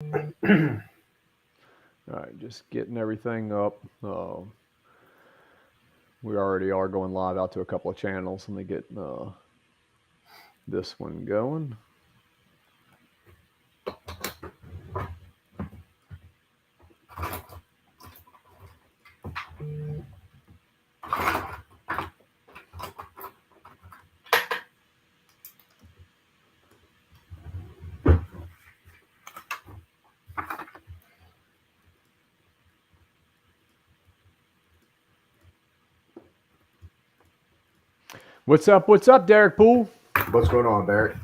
All right, just getting everything up. We already are going live out to a couple of channels. Let me get this one going. What's up? What's up, Deryck Poole? What's going on, Barret?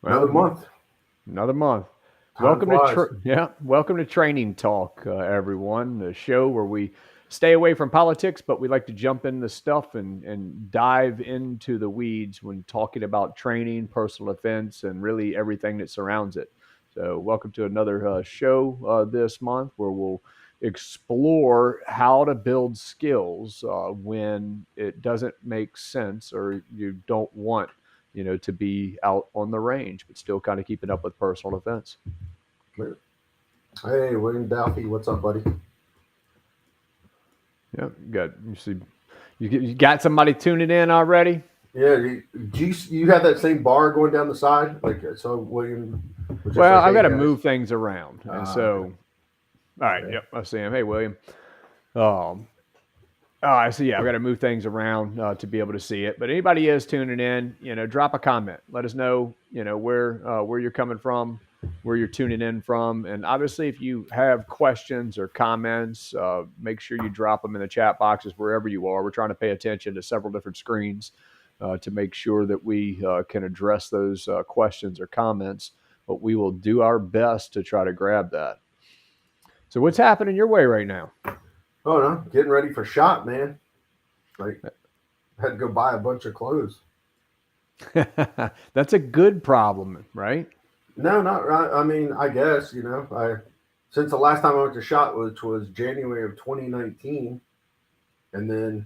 Well, Another month. Another month. Time flies. Welcome to Training Talk, everyone. The show where we stay away from politics, but we like to jump into stuff and dive into the weeds when talking about training, personal defense, and really everything that surrounds it. So, welcome to another show this month where we'll explore how to build skills when it doesn't make sense or you don't want to be out on the range, but still kind of keeping up with personal defense. Hey, William Dalphy, what's up, buddy? Yeah, you got somebody tuning in already. Yeah, you have that same bar going down the side? Like, so William was just Well, like, I've hey, got to guys. move things around, and Okay. so all right, Okay. yep, I see him. Hey, William. Um, I see. Yeah, I've got to move things around to be able to see it. But anybody is tuning in, drop a comment. Let us know, where you're coming from, where you're tuning in from, and obviously, if you have questions or comments, make sure you drop them in the chat boxes wherever you are. We're trying to pay attention to several different screens to make sure that we can address those questions or comments. But we will do our best to try to grab that. So, what's happening your way right now? Oh, no, getting ready for shot, man. Like, had to go buy a bunch of clothes. That's a good problem, right? No, not right. I mean, I guess, since the last time I went to shot, which was January of 2019, and then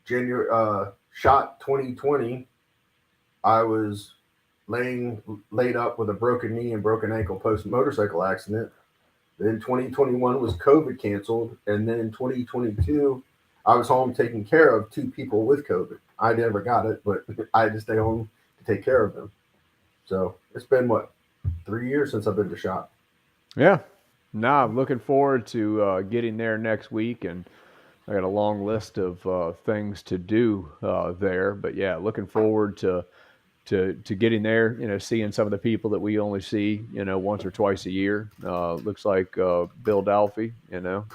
January, shot 2020, I was laid up with a broken knee and broken ankle post motorcycle accident. Then 2021 was COVID canceled, and then 2022 I was home taking care of two people with COVID. I never got it, but I had to stay home to take care of them. So it's been what, 3 years since I've been to shop. Yeah. No, I'm looking forward to getting there next week, and I got a long list of things to do there. But yeah, looking forward to getting there. Seeing some of the people that we only see once or twice a year. Looks like Bill Dalphy.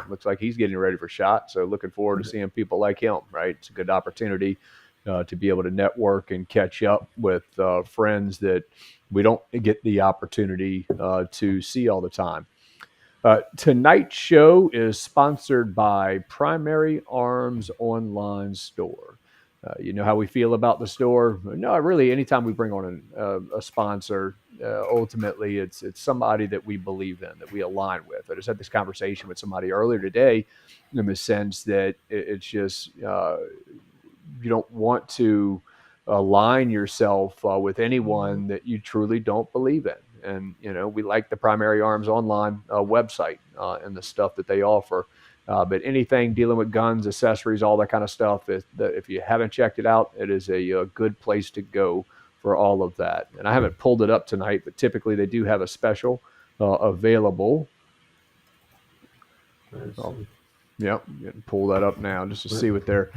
Looks like he's getting ready for shot. So looking forward to seeing people like him. Right, it's a good opportunity to be able to network and catch up with friends that we don't get the opportunity to see all the time. Tonight's show is sponsored by Primary Arms Online Store. You know how we feel about the store? No, really. Anytime we bring on a sponsor, ultimately it's somebody that we believe in, that we align with. I just had this conversation with somebody earlier today, in the sense that it's just you don't want to align yourself with anyone that you truly don't believe in. And we like the Primary Arms Online website and the stuff that they offer. But anything dealing with guns, accessories, all that kind of stuff, if you haven't checked it out, it is a good place to go for all of that. And I haven't pulled it up tonight, but typically they do have a special available. Let's Oh, see. yep, pull that up now just to see what their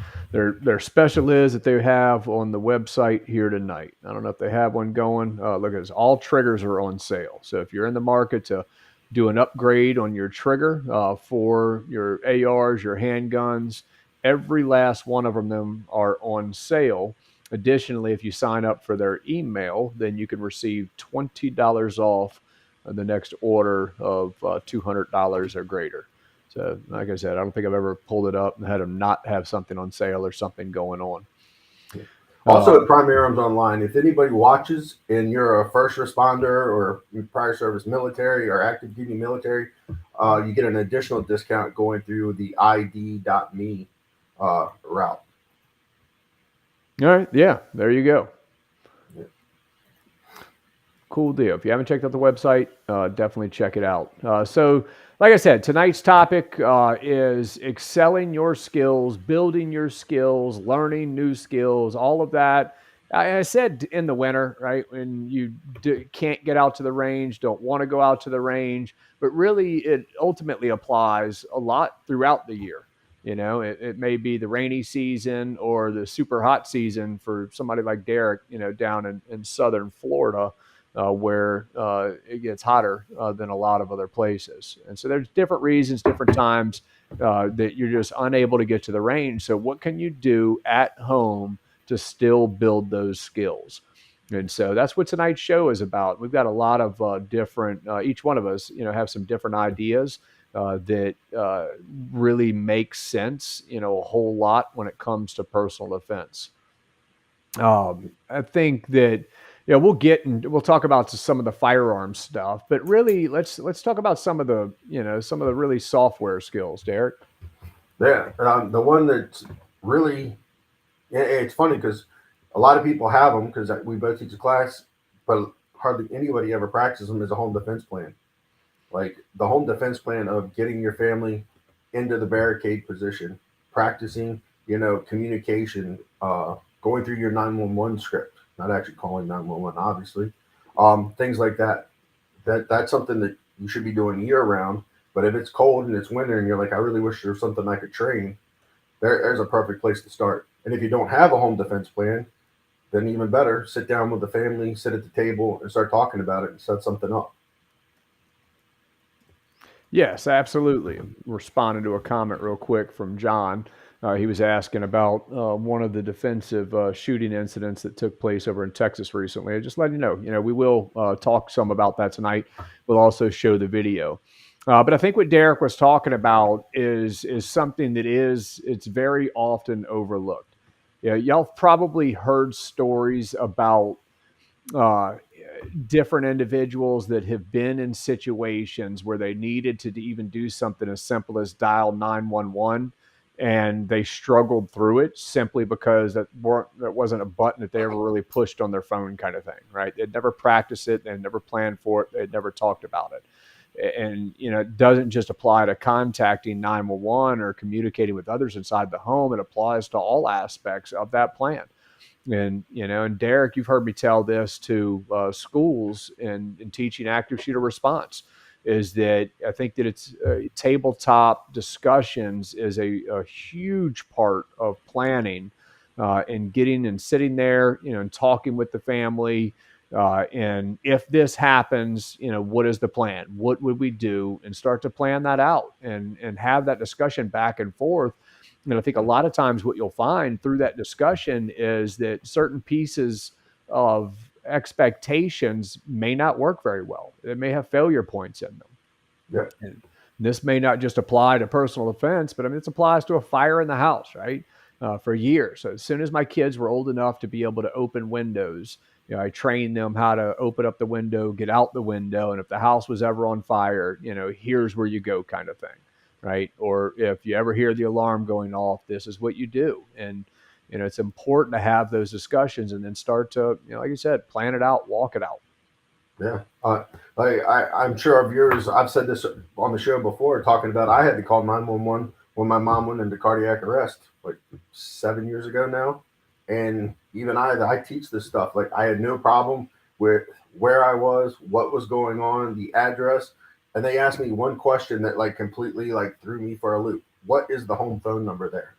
special is that they have on the website here tonight. I don't know if they have one going. Look at this, all triggers are on sale. So if you're in the market to do an upgrade on your trigger for your ARs, your handguns, every last one of them are on sale. Additionally, if you sign up for their email, then you can receive $20 off the next order of $200 or greater. So, like I said, I don't think I've ever pulled it up and had them not have something on sale or something going on. Also, at Um, Primary Arms Online, if anybody watches and you're a first responder or prior service military or active duty military, you get an additional discount going through the ID.me route. all right, yeah, there you go. Cool deal. If you haven't checked out the website, definitely check it out. So, like I said, tonight's topic is excelling your skills, building your skills, learning new skills, all of that. I said in the winter, right, when you can't get out to the range, don't want to go out to the range, but really it ultimately applies a lot throughout the year. It may be the rainy season or the super hot season for somebody like Deryck, down in southern Florida, where it gets hotter than a lot of other places. And so there's different reasons, different times that you're just unable to get to the range. So what can you do at home to still build those skills? And so that's what tonight's show is about. We've got a lot of different, each one of us, have some different ideas that really make sense, a whole lot when it comes to personal defense. I think that we'll talk about some of the firearm stuff, but really let's talk about some of the really software skills, Deryck. Yeah, the one that's really, it's funny because a lot of people have them because we both teach a class, but hardly anybody ever practices them as a home defense plan. Like the home defense plan of getting your family into the barricade position, practicing, communication, going through your 911 script, not actually calling 911, obviously, things like that. That's something that you should be doing year round. But if it's cold and it's winter and you're like, I really wish there was something I could train, there's a perfect place to start. And if you don't have a home defense plan, then even better, sit down with the family, sit at the table, and start talking about it and set something up. Yes, absolutely. I'm responding to a comment real quick from John. He was asking about one of the defensive shooting incidents that took place over in Texas recently. I just let you know, we will talk some about that tonight. We'll also show the video. But I think what Deryck was talking about is something that it's very often overlooked. Yeah, y'all probably heard stories about uh, different individuals that have been in situations where they needed to even do something as simple as dial 911, and they struggled through it simply because that wasn't a button that they ever really pushed on their phone, kind of thing, right? They'd never practiced it, they'd never planned for it, they'd never talked about it. And it doesn't just apply to contacting 911 or communicating with others inside the home. It applies to all aspects of that plan. And Deryck, you've heard me tell this to schools in teaching active shooter response, is that I think that it's tabletop discussions is a huge part of planning, and getting and sitting there, and talking with the family. And if this happens, what is the plan? What would we do? And start to plan that out and have that discussion back and forth. And I think a lot of times what you'll find through that discussion is that certain pieces of expectations may not work very well. They may have failure points in them. Yeah. And this may not just apply to personal defense, but I mean, this applies to a fire in the house, right? For years. So as soon as my kids were old enough to be able to open windows, I trained them how to open up the window, get out the window, and if the house was ever on fire, here's where you go, kind of thing, right? Or if you ever hear the alarm going off, this is what you do. And it's important to have those discussions and then start to, like you said, plan it out, walk it out. Yeah. I'm sure of yours. I've said this on the show before, talking about I had to call 911 when my mom went into cardiac arrest like 7 years ago now. And even I teach this stuff. Like I had no problem with where I was, what was going on, the address. And they asked me one question that like completely like threw me for a loop. What is the home phone number there?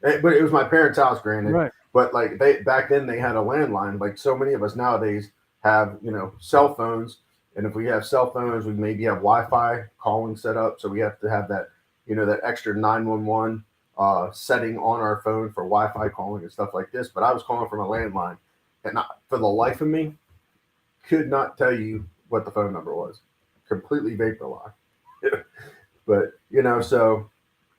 But it was my parents' house, granted. Right. But like they back then they had a landline. Like so many of us nowadays have cell phones, and if we have cell phones, we maybe have Wi-Fi calling set up. So we have to have that that extra 911 setting on our phone for Wi-Fi calling and stuff like this. But I was calling from a landline, and for the life of me, could not tell you what the phone number was. Completely vapor locked. But so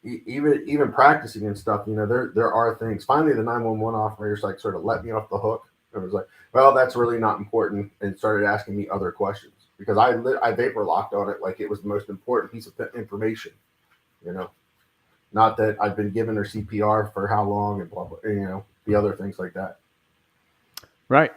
even practicing and stuff, there are things. Finally, the 911 operators like sort of let me off the hook. It was like, well, that's really not important, and started asking me other questions because I vapor locked on it like it was the most important piece of information. Not that I've been giving her CPR for how long and blah blah. The other things like that. Right.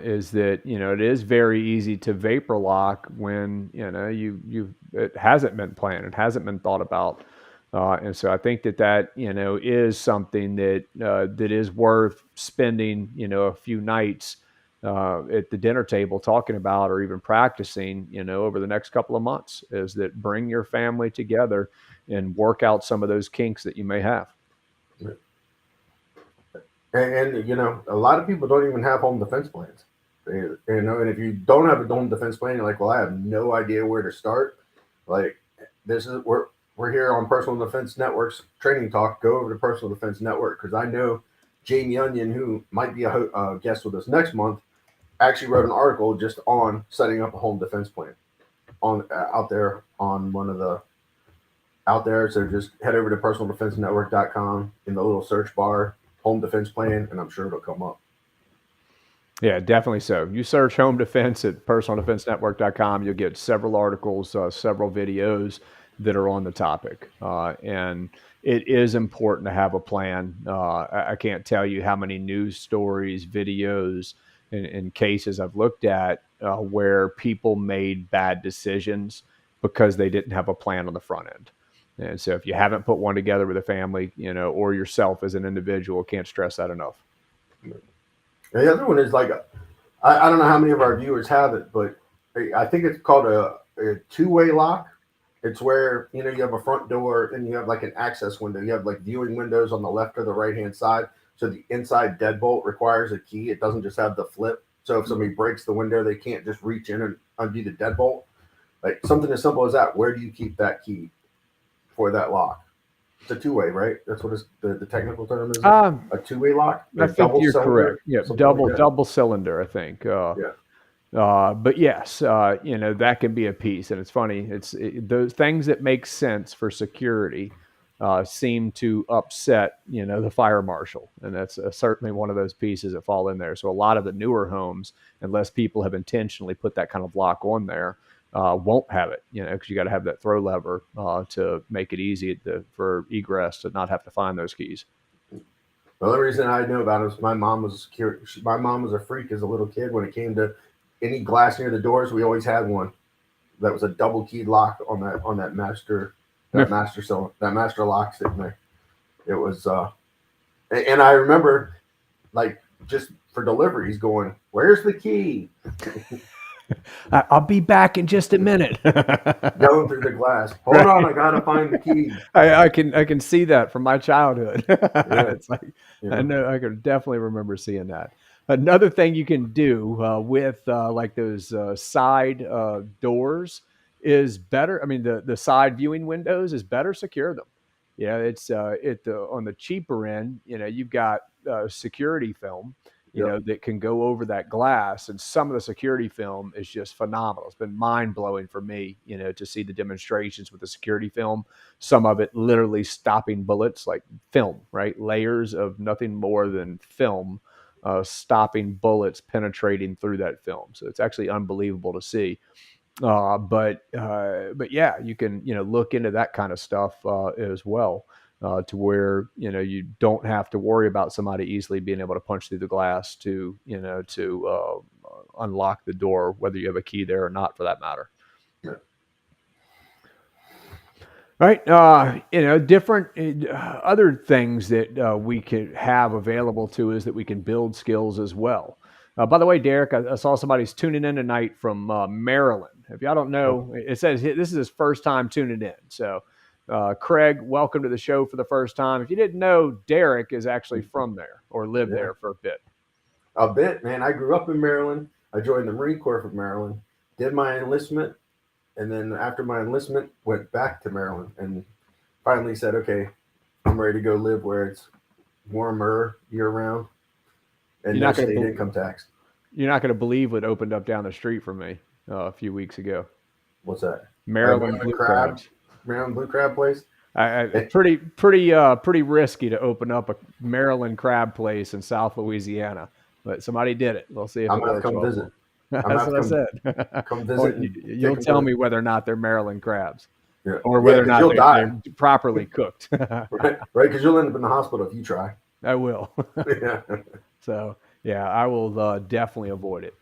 Is that, it is very easy to vapor lock when, it hasn't been planned, it hasn't been thought about. And so I think that, is something that is worth spending, a few nights at the dinner table talking about, or even practicing, over the next couple of months, is that bring your family together and work out some of those kinks that you may have. And a lot of people don't even have home defense plans. And if you don't have a home defense plan, you're like, well, I have no idea where to start. Like, this is we're here on Personal Defense Network's Training Talk. Go over to Personal Defense Network, because I know Jamie Onion, who might be a guest with us next month, actually wrote an article just on setting up a home defense plan on out there on one of the out there. So just head over to personaldefensenetwork.com in the little search bar, home defense plan, and I'm sure it'll come up. Yeah, definitely so. You search home defense at personaldefensenetwork.com, you'll get several articles, several videos that are on the topic. And it is important to have a plan. I can't tell you how many news stories, videos, and cases I've looked at where people made bad decisions because they didn't have a plan on the front end. And so if you haven't put one together with a family, or yourself as an individual, can't stress that enough. And the other one is like, I don't know how many of our viewers have it, but I think it's called a two-way lock. It's where, you have a front door and you have like an access window. You have like viewing windows on the left or the right-hand side. So the inside deadbolt requires a key. It doesn't just have the flip. So if somebody breaks the window, they can't just reach in and undo the deadbolt. Like something as simple as that. Where do you keep that key for that lock? It's a two-way, right? That's what the technical term is. A two-way lock. I think you're correct. Yeah, double cylinder, I think. Yeah. But yes, that can be a piece, and it's funny. Those things that make sense for security seem to upset, the fire marshal, and that's certainly one of those pieces that fall in there. So a lot of the newer homes, unless people have intentionally put that kind of lock on there, won't have it, because you got to have that throw lever to make it easy for egress to not have to find those keys. The only reason I know about it is my mom was secure. My mom was a freak as a little kid. When it came to any glass near the doors, we always had one that was a double keyed lock on that master lock sitting there. It was, and I remember, like, just for deliveries, going, "Where's the key?" I'll be back in just a minute. Going through the glass. Hold on, I gotta find the key. I can see that from my childhood. It's like, I know, I can definitely remember seeing that. Another thing you can do with like those side doors is better. I mean, the side viewing windows is better secure them. Yeah, it's on the cheaper end. You've got security film, that can go over that glass, and some of the security film is just phenomenal. It's been mind blowing for me, to see the demonstrations with the security film. Some of it literally stopping bullets, like film, right? Layers of nothing more than film. Stopping bullets penetrating through that film. So it's actually unbelievable to see. But yeah, you can, look into that kind of stuff as well, to where, you don't have to worry about somebody easily being able to punch through the glass to unlock the door, whether you have a key there or not, for that matter. Yeah. Right. Different other things that we could have available to us that we can build skills as well. By the way, Deryck, I saw somebody's tuning in tonight from Maryland. If y'all don't know, it says this is his first time tuning in. So, Craig, welcome to the show for the first time. If you didn't know, Deryck is actually from there or lived there for a bit. A bit, man. I grew up in Maryland. I joined the Marine Corps from Maryland, did my enlistment, and then after my enlistment, went back to Maryland and finally said, okay, I'm ready to go live where it's warmer year-round and no state income tax. You're not going to believe what opened up down the street from me a few weeks ago. What's that? Maryland Blue Crabs. Maryland Blue Crab place? Pretty risky to open up a Maryland crab place in South Louisiana, but somebody did it. We'll see if I'm going to come visit. That's what I said. Come visit. You'll tell me whether or not they're Maryland crabs, or whether or not they're properly cooked. Right, because you'll end up in the hospital if you try. I will. Yeah. So Yeah, I will definitely avoid it.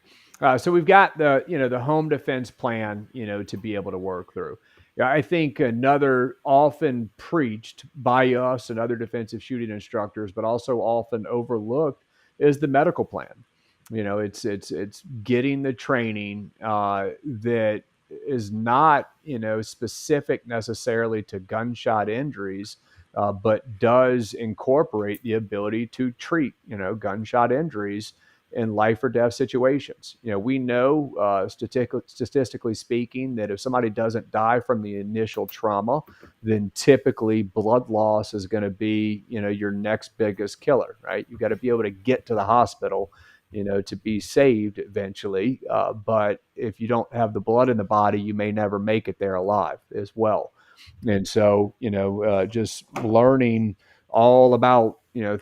So we've got the home defense plan, to be able to work through. Yeah, I think another often preached by us and other defensive shooting instructors, but also often overlooked, is the medical plan. It's getting the training that is not specific necessarily to gunshot injuries, but does incorporate the ability to treat, gunshot injuries in life or death situations. We know statistically speaking that if somebody doesn't die from the initial trauma, then typically blood loss is going to be, your next biggest killer, right? You got to be able to get to the hospital, to be saved eventually. But if you don't have the blood in the body, you may never make it there alive as well. And so, just learning all about,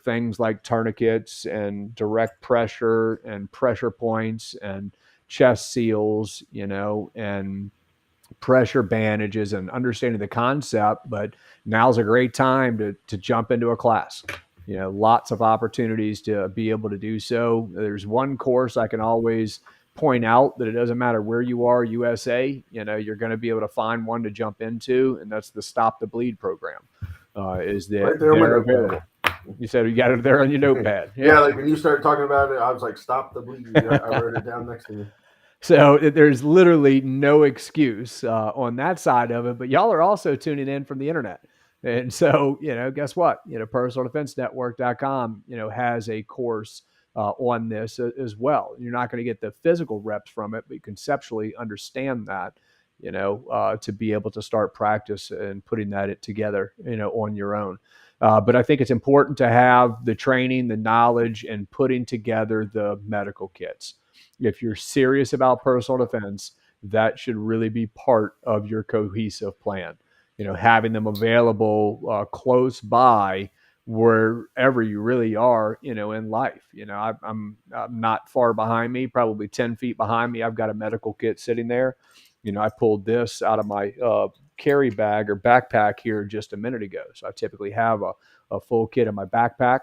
things like tourniquets and direct pressure and pressure points and chest seals, and pressure bandages and understanding the concept. But now's a great time to jump into a class. Lots of opportunities to be able to do so. There's one course I can always point out that it doesn't matter where you are, USA, you're going to be able to find one to jump into, and that's the Stop the Bleed program. Is that Right there on my they're notepad. available? You said you got it there on your notepad. Yeah, like when you started talking about it, I was like, "Stop the bleed." I wrote it down next to me. So there's literally no excuse on that side of it. But y'all are also tuning in from the internet. And so, guess what? Personaldefensenetwork.com, has a course on this as well. You're not going to get the physical reps from it, but you conceptually understand that, to be able to start practice and putting that together, on your own. But I think it's important to have the training, the knowledge, and putting together the medical kits. If you're serious about personal defense, that should really be part of your cohesive plan. Having them available close by wherever you really are, in life. I'm not far behind me, probably 10 feet behind me. I've got a medical kit sitting there. I pulled this out of my carry bag or backpack here just a minute ago. So I typically have a full kit in my backpack.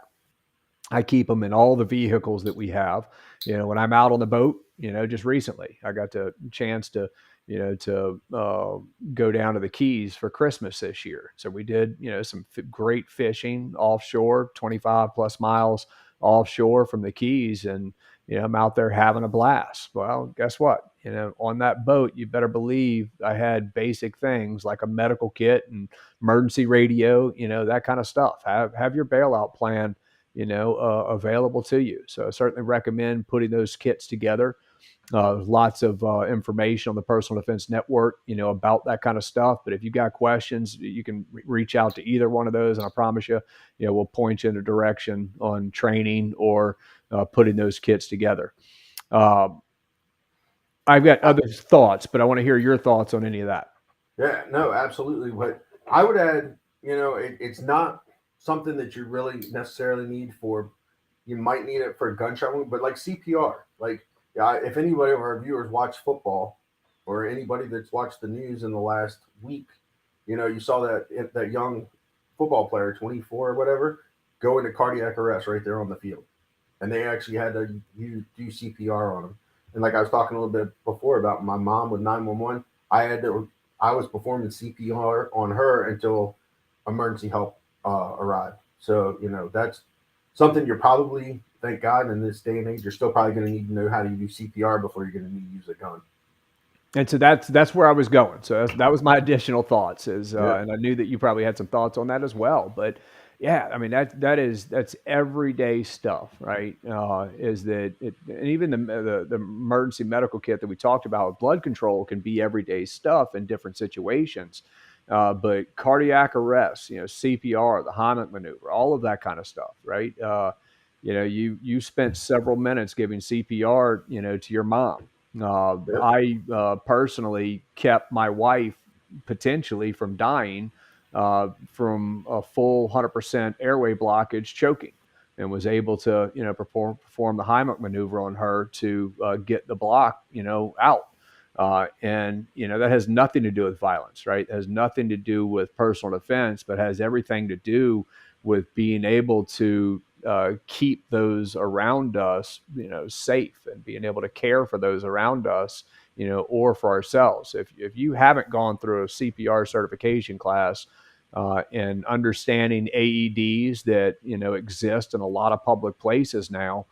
I keep them in all the vehicles that we have. When I'm out on the boat, just recently, I got the chance to, go down to the Keys for Christmas this year. So we did, some great fishing offshore, 25 plus miles offshore from the Keys. And, I'm out there having a blast. Well, guess what? On that boat, you better believe I had basic things like a medical kit and emergency radio, that kind of stuff. Have your bailout plan available to you. So I certainly recommend putting those kits together. Lots of information on the Personal Defense Network, about that kind of stuff. But if you got questions, you can reach out to either one of those, and I promise you, we'll point you in a direction on training or putting those kits together. Um, I've got other thoughts, but I want to hear your thoughts on any of that. Yeah, no, absolutely. But I would add, it's not something that you really necessarily need for. You might need it for a gunshot wound, but like CPR, like yeah, if anybody of our viewers watch football, or anybody that's watched the news in the last week, you saw that young football player, 24 or whatever, go into cardiac arrest right there on the field, and they actually had to do CPR on him. And like I was talking a little bit before about my mom with 911, I was performing CPR on her until emergency help arrived. So that's something you're probably, thank God, in this day and age, you're still probably going to need to know how to do CPR before you're going to need to use a gun. And so that's where I was going. So that was my additional thoughts. Yeah, And I knew that you probably had some thoughts on that as well. But yeah, I mean that's everyday stuff, right? Is that it, and even the emergency medical kit that we talked about, blood control can be everyday stuff in different situations. But cardiac arrest, CPR, the Heimlich maneuver, all of that kind of stuff, right? You spent several minutes giving CPR, to your mom. yep, I personally kept my wife potentially from dying from a full 100% airway blockage, choking, and was able to perform the Heimlich maneuver on her to get the block out. And that has nothing to do with violence, right? It has nothing to do with personal defense, but has everything to do with being able to keep those around us, safe, and being able to care for those around us, or for ourselves. If you haven't gone through a CPR certification class, and understanding AEDs that exist in a lot of public places now,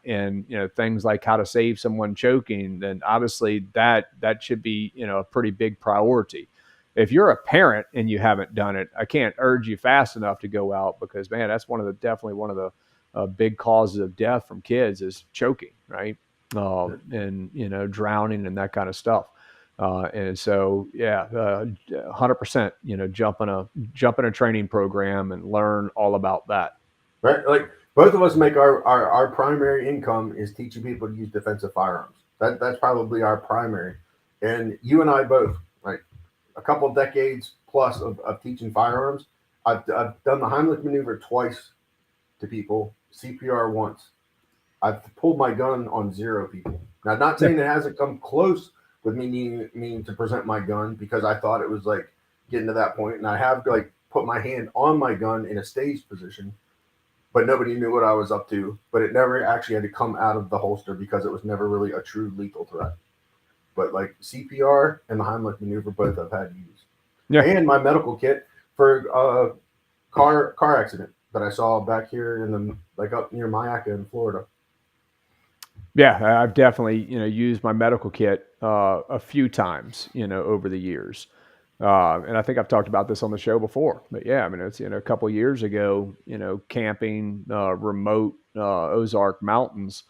and things like how to save someone choking, then obviously that should be a pretty big priority. If you're a parent and you haven't done it, I can't urge you fast enough to go out, because man, that's definitely one of the big causes of death from kids is choking, right? And drowning and that kind of stuff. And so, yeah, 100%, jump in a training program and learn all about that. Right? Like both of us make our primary income is teaching people to use defensive firearms. That's probably our primary. And you and I both, like a couple of decades plus of teaching firearms. I've done the Heimlich maneuver twice to people, CPR once. I've pulled my gun on 0 people. Now, not saying it hasn't come close with me needing to present my gun, because I thought it was like getting to that point, and I have like put my hand on my gun in a staged position, but nobody knew what I was up to. But it never actually had to come out of the holster because it was never really a true lethal threat. But like CPR and the Heimlich maneuver, both I've had to use. Yeah. And my medical kit for a car accident that I saw back here up near Mayaca in Florida. Yeah, I've definitely used my medical kit a few times over the years, and I think I've talked about this on the show before. But yeah, I mean, it's a couple of years ago, camping remote Ozark Mountains,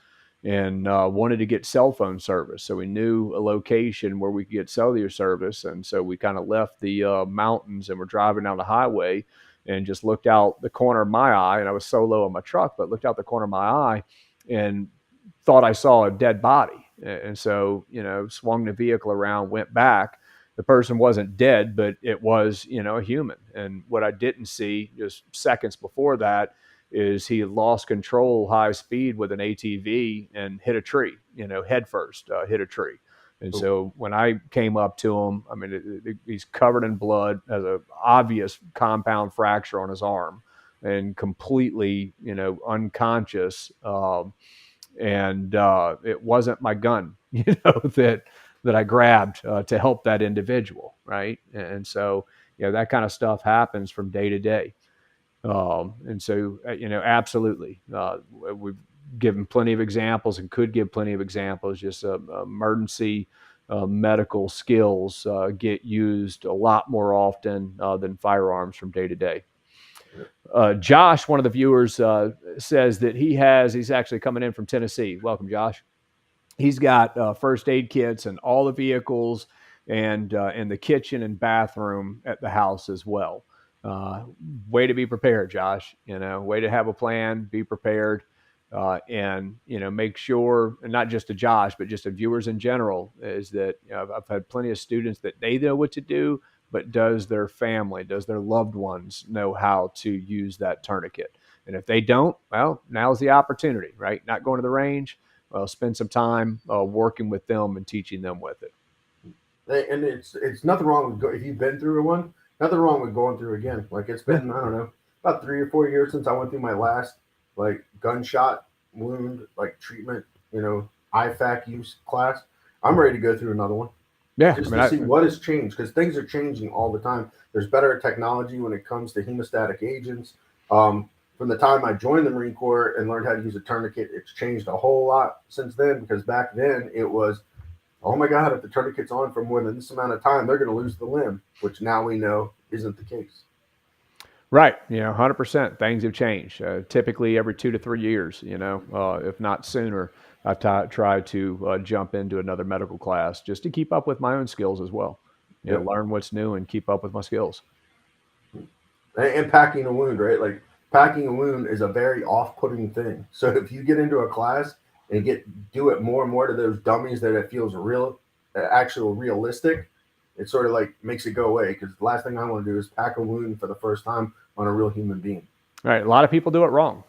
and wanted to get cell phone service. So we knew a location where we could get cellular service, and so we kind of left the mountains and we're driving down the highway, and just looked out the corner of my eye, and I was solo in my truck, but looked out the corner of my eye and thought I saw a dead body. And so, swung the vehicle around, went back. The person wasn't dead, but it was, a human. And what I didn't see just seconds before that is he lost control, high speed with an ATV, and hit a tree, head first, hit a tree. And so when I came up to him, I mean, he's covered in blood, has an obvious compound fracture on his arm, and completely, unconscious. And it wasn't my gun, that I grabbed to help that individual, right? And so, that kind of stuff happens from day to day. And so, absolutely, we've given plenty of examples and could give plenty of examples. Just emergency medical skills get used a lot more often than firearms from day to day. Josh, one of the viewers, says that he's actually coming in from Tennessee. Welcome, Josh. He's got first aid kits in all the vehicles, and in the kitchen and bathroom at the house as well. Way to be prepared, Josh. Way to have a plan, be prepared, and make sure, and not just to Josh, but just to viewers in general, is that I've had plenty of students that they know what to do, but does their family, does their loved ones know how to use that tourniquet? And if they don't, well, now's the opportunity, right? Not going to the range. Well, spend some time working with them and teaching them with it. And it's nothing wrong with, if you've been through one, nothing wrong with going through again. Like it's been, I don't know, about 3 or 4 years since I went through my last like gunshot wound, like treatment, IFAC use class. I'm ready to go through another one. Yeah, just to see what has changed, because things are changing all the time. There's better technology when it comes to hemostatic agents. From the time I joined the Marine Corps and learned how to use a tourniquet, it's changed a whole lot since then, because back then it was, oh my God, if the tourniquet's on for more than this amount of time, they're going to lose the limb, which now we know isn't the case. Right. 100%. Things have changed. Typically every 2 to 3 years, if not sooner, I've tried to jump into another medical class just to keep up with my own skills as well. Learn what's new and keep up with my skills. And packing a wound, right? Like packing a wound is a very off-putting thing. So if you get into a class and do it more and more to those dummies that it feels real, actual realistic, it sort of like makes it go away, because the last thing I want to do is pack a wound for the first time on a real human being. Right. A lot of people do it wrong.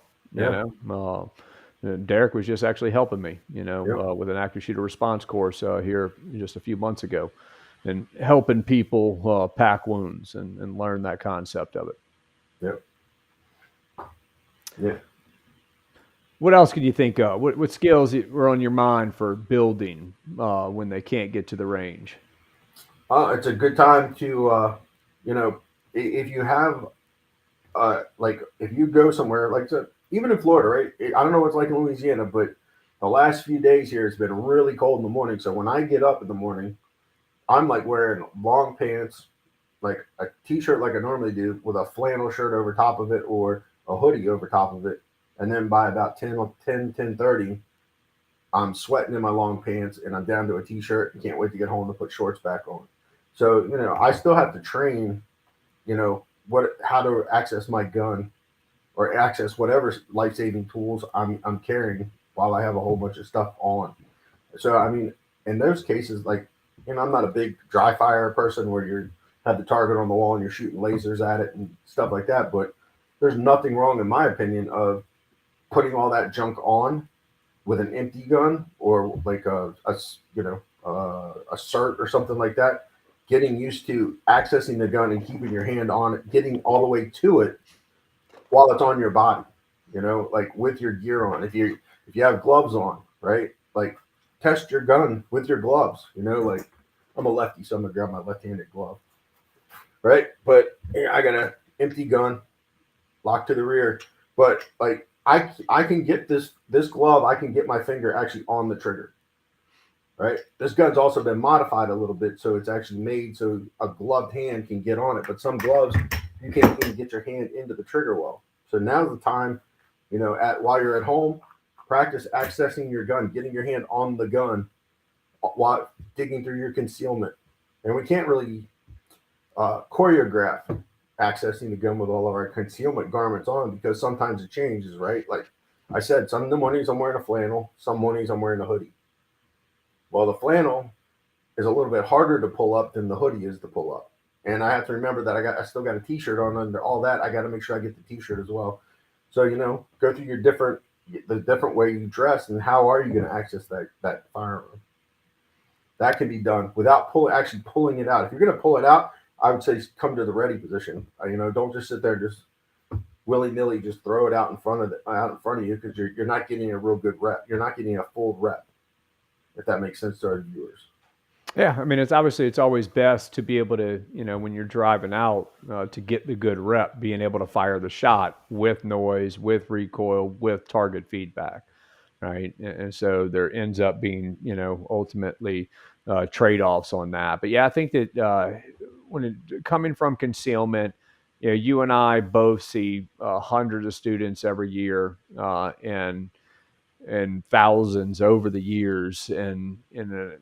Deryck was just actually helping me, with an active shooter response course here just a few months ago, and helping people pack wounds and learn that concept of it. Yep. Yeah. What else could you think of? What skills were on your mind for building when they can't get to the range? It's a good time to, you know, if you have, like, if you go somewhere, like, even in Florida, right? I don't know what it's like in Louisiana, but the last few days here, it's been really cold in the morning. So when I get up in the morning, I'm like wearing long pants, like a t-shirt like I normally do, with a flannel shirt over top of it or a hoodie over top of it. And then by about 10:30, I'm sweating in my long pants and I'm down to a t-shirt and can't wait to get home to put shorts back on. So, I still have to train, how to access my gun or access whatever life-saving tools I'm carrying while I have a whole bunch of stuff on. So, I mean, in those cases, like, I'm not a big dry fire person where you have the target on the wall and you're shooting lasers at it and stuff like that. But there's nothing wrong, in my opinion, of putting all that junk on with an empty gun or like a cert or something like that. Getting used to accessing the gun and keeping your hand on it, getting all the way to it while it's on your body. Like with your gear on. If you have gloves on, right? Like test your gun with your gloves. Like I'm a lefty, so I'm gonna grab my left-handed glove, right? But I got an empty gun locked to the rear, but like I can get this glove. I can get my finger actually on the trigger, right? This gun's also been modified a little bit, so it's actually made so a gloved hand can get on it. But some gloves you can't even get your hand into the trigger well. So now's the time, at while you're at home, practice accessing your gun, getting your hand on the gun while digging through your concealment. And we can't really choreograph accessing the gun with all of our concealment garments on because sometimes it changes, right? Like I said, some of the mornings I'm wearing a flannel, some mornings I'm wearing a hoodie. Well, the flannel is a little bit harder to pull up than the hoodie is to pull up. And I have to remember that I still got a t-shirt on under all that. I got to make sure I get the t-shirt as well. So, go through the different way you dress and how are you going to access that firearm. That can be done without actually pulling it out. If you're going to pull it out, I would say come to the ready position. Don't just sit there just willy nilly just throw it out in front of you because you're not getting a real good rep. You're not getting a full rep, if that makes sense to our viewers. Yeah, I mean, it's always best to be able to, when you're driving out, to get the good rep, being able to fire the shot with noise, with recoil, with target feedback, right? And so there ends up being, ultimately trade-offs on that. But yeah, I think that coming from concealment, you and I both see hundreds of students every year, and thousands over the years, and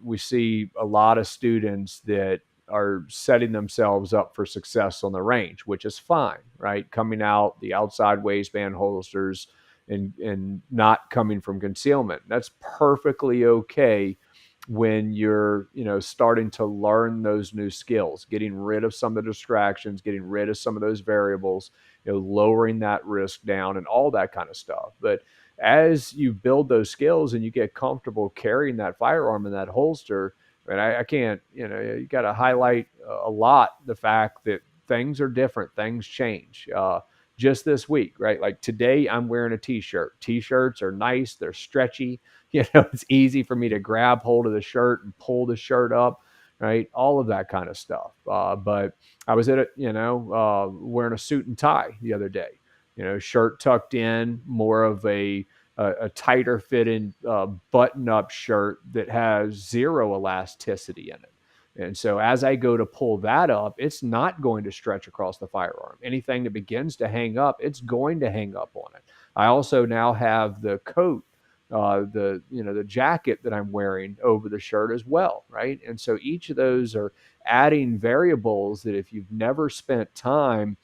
we see a lot of students that are setting themselves up for success on the range, which is fine, right? Coming out the outside waistband holsters and not coming from concealment, that's perfectly okay when you're starting to learn those new skills, getting rid of some of the distractions, getting rid of some of those variables, lowering that risk down and all that kind of stuff. But as you build those skills and you get comfortable carrying that firearm in that holster, and I can't, you got to highlight a lot the fact that things are different, things change. Just this week, right? Like today, I'm wearing a t-shirt. T-shirts are nice, they're stretchy. It's easy for me to grab hold of the shirt and pull the shirt up, right? All of that kind of stuff. But I was at it, wearing a suit and tie the other day. Shirt tucked in, more of a tighter fitting button up shirt that has zero elasticity in it. And so as I go to pull that up, it's not going to stretch across the firearm. Anything that begins to hang up, it's going to hang up on it. I also now have the coat, the jacket that I'm wearing over the shirt as well, right? And so each of those are adding variables that if you've never spent time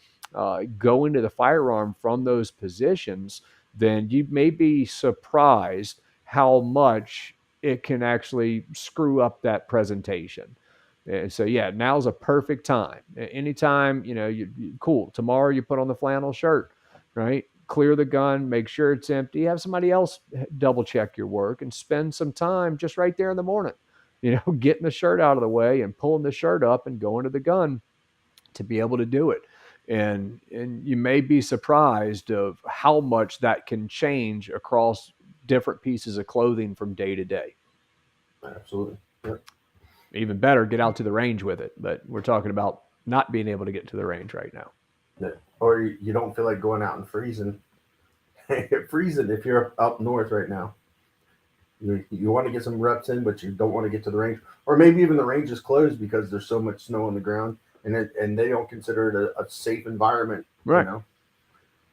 going to the firearm from those positions, then you may be surprised how much it can actually screw up that presentation. And so, yeah, now's a perfect time. Anytime, cool. Tomorrow you put on the flannel shirt, right? Clear the gun, make sure it's empty. Have somebody else double check your work and spend some time just right there in the morning, getting the shirt out of the way and pulling the shirt up and going to the gun to be able to do it. And you may be surprised of how much that can change across different pieces of clothing from day to day. Absolutely. Yep. Even better, get out to the range with it. But we're talking about not being able to get to the range right now. Yeah. Or you don't feel like going out and freezing. Freezing if you're up north right now. You want to get some reps in, but you don't want to get to the range. Or maybe even the range is closed because there's so much snow on the ground, and they don't consider it a safe environment, Right.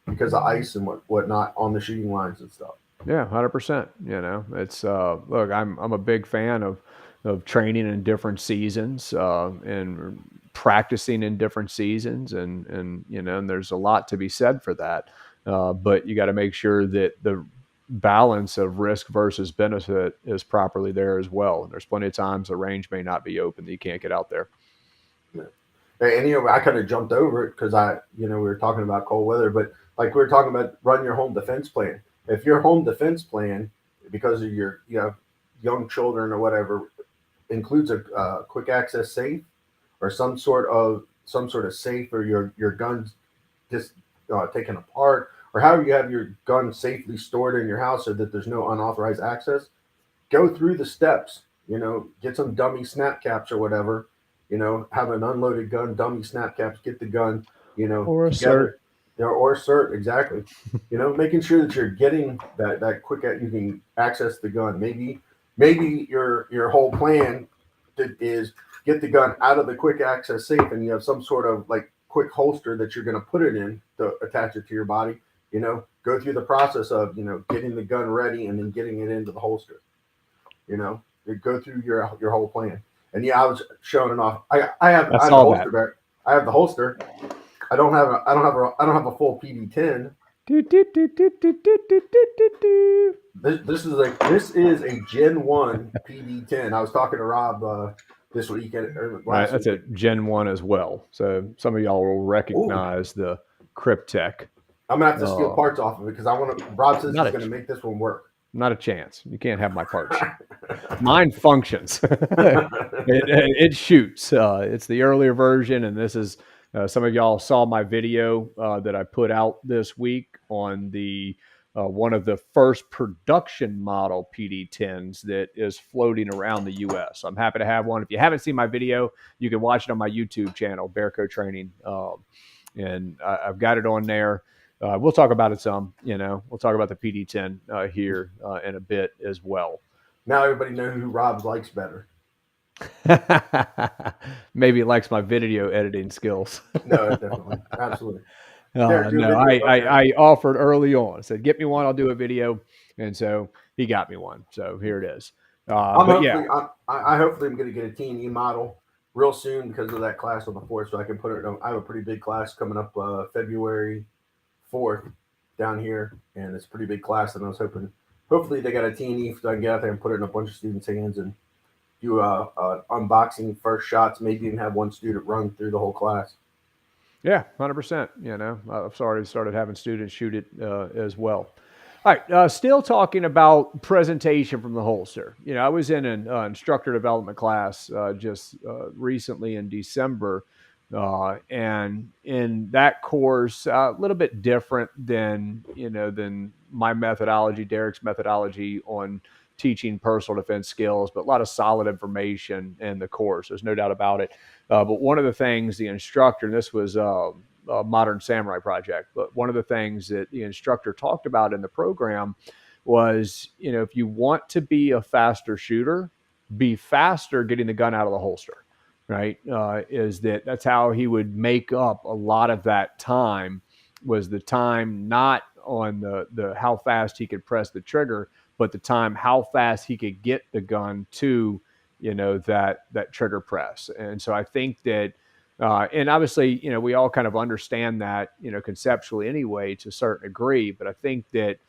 Because of ice and whatnot on the shooting lines and stuff. Yeah, 100%. It's look, I'm a big fan of training in different seasons, and practicing in different seasons, and and there's a lot to be said for that. But you got to make sure that the balance of risk versus benefit is properly there as well. And there's plenty of times the range may not be open that you can't get out there. Yeah. And I kind of jumped over it because we were talking about cold weather, but like we were talking about, run your home defense plan. If your home defense plan, because of your young children or whatever, includes a quick access safe or some sort of safe, or your guns just taken apart, or however you have your gun safely stored in your house so that there's no unauthorized access, go through the steps. Get some dummy snap caps or whatever. Have an unloaded gun, dummy snap caps, get the gun, Or a together. Or cert, exactly. Making sure that you're getting that quick, you can access the gun. Maybe your whole plan is get the gun out of the quick access safe, and you have some sort of like quick holster that you're going to put it in to attach it to your body. Go through the process of getting the gun ready and then getting it into the holster. Go through your whole plan. And I was showing it off. I have the holster back. I have the holster. I don't have a full PD10. This is a Gen 1 PD10. I was talking to Rob this weekend. Right, that's a Gen 1 as well. So some of y'all will recognize the Cryptek. I'm gonna have to steal parts off of it because Rob says he's gonna make this one work. Not a chance. You can't have my parts. Mine functions. it shoots. It's the earlier version, and this is some of y'all saw my video that I put out this week on the one of the first production model PD10s that is floating around the U.S. I'm happy to have one. If you haven't seen my video, you can watch it on my YouTube channel, Bearco Training, and I've got it on there. We'll talk about it some. We'll talk about the PD10 here in a bit as well. Now everybody knows who Rob likes better. Maybe he likes my video editing skills. No, definitely, absolutely. I offered early on. I said, "Get me one. I'll do a video," and so he got me one. So here it is. I hopefully I'm going to get a T&E model real soon because of that class on the 4th, so I can put it. I have a pretty big class coming up February 4th down here, and it's a pretty big class, and I was hopefully they got a T&E so I can get out there and put it in a bunch of students' hands and do unboxing, first shots, maybe even have one student run through the whole class. Yeah, 100%. I've already started having students shoot it as well. All right, still talking about presentation from the holster. I was in an instructor development class just recently in December, and in that course, a little bit different than my methodology, Deryck's methodology on teaching personal defense skills, but a lot of solid information in the course. There's no doubt about it. But one of the things the instructor, and this was a Modern Samurai project, but one of the things that the instructor talked about in the program was, if you want to be a faster shooter, be faster getting the gun out of the holster, right? That's how he would make up a lot of that time, was the time not on the how fast he could press the trigger, but the time how fast he could get the gun to, that trigger press. And so I think that, and obviously, we all kind of understand that, conceptually anyway, to a certain degree, but I think that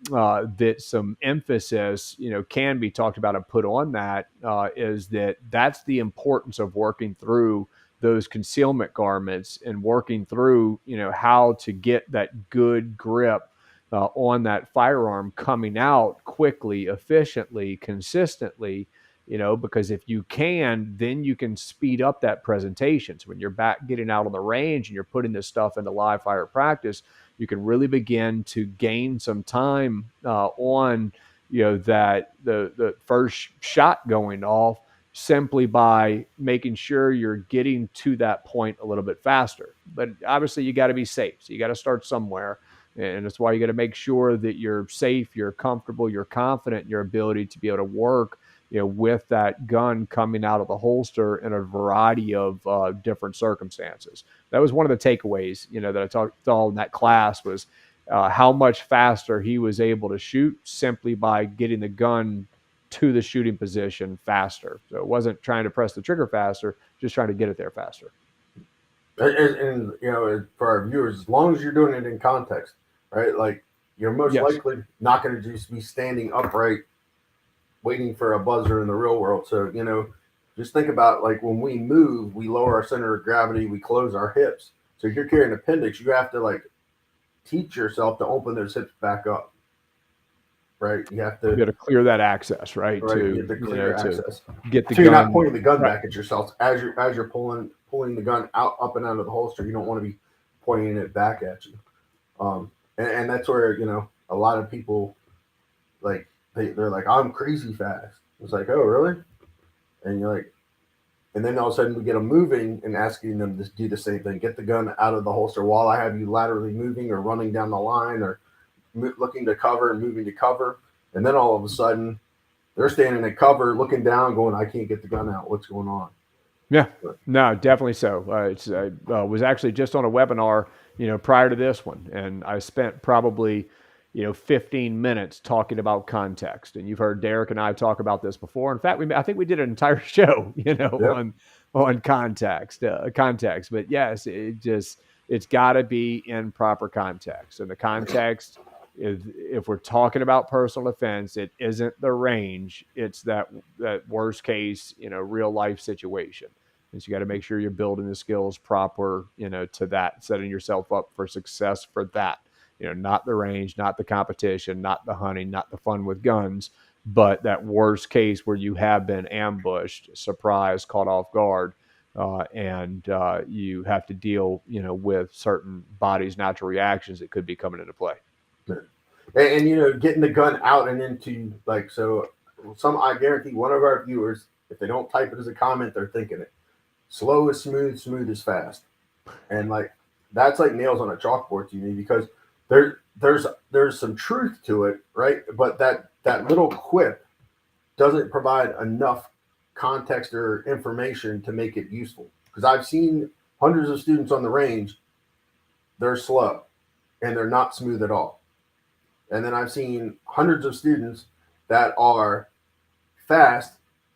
that some emphasis, can be talked about and put on that, is that's the importance of working through those concealment garments and working through, how to get that good grip on that firearm coming out quickly, efficiently, consistently, because if you can, then you can speed up that presentation. So when you're back getting out on the range and you're putting this stuff into live fire practice, you can really begin to gain some time on, that the first shot going off, simply by making sure you're getting to that point a little bit faster. But obviously you got to be safe. So you got to start somewhere. And that's why you got to make sure that you're safe, you're comfortable, you're confident in your ability to be able to work, with that gun coming out of the holster in a variety of different circumstances. That was one of the takeaways, that I talked all in that class was how much faster he was able to shoot simply by getting the gun to the shooting position faster. So it wasn't trying to press the trigger faster, just trying to get it there faster. And for our viewers, as long as you're doing it in context, right? Like you're most likely not going to just be standing upright waiting for a buzzer in the real world. So, just think about like when we move, we lower our center of gravity, we close our hips. So if you're carrying an appendix, you have to like teach yourself to open those hips back up. Right? You have to clear that access, right? You have to clear access. Get the so gun. You're not pointing the gun back at yourself as you're pulling the gun up and out of the holster. You don't want to be pointing it back at you. And that's where a lot of people like they're like, I'm crazy fast. It's like, oh really? And you're like, and then all of a sudden we get them moving and asking them to do the same thing. Get the gun out of the holster while I have you laterally moving or running down the line or looking to cover and moving to cover. And then all of a sudden they're standing at cover, looking down, going, I can't get the gun out. What's going on? Yeah, no, definitely so. I was actually just on a webinar, prior to this one, and I spent probably, 15 minutes talking about context. And you've heard Deryck and I talk about this before. In fact, I think we did an entire show, on context. But yes, it's got to be in proper context. And the context is, if we're talking about personal defense, it isn't the range. It's that worst case, real life situation. And so you got to make sure you're building the skills proper, to that, setting yourself up for success for that. Not the range, not the competition, not the hunting, not the fun with guns, but that worst case where you have been ambushed, surprised, caught off guard, and you have to deal, with certain body's natural reactions that could be coming into play. And getting the gun out and into I guarantee one of our viewers, if they don't type it as a comment, they're thinking it. Slow is smooth, smooth is fast. And that's like nails on a chalkboard to me, because there's some truth to it, right? But that little quip doesn't provide enough context or information to make it useful. Because I've seen hundreds of students on the range, they're slow and they're not smooth at all. And then I've seen hundreds of students that are fast,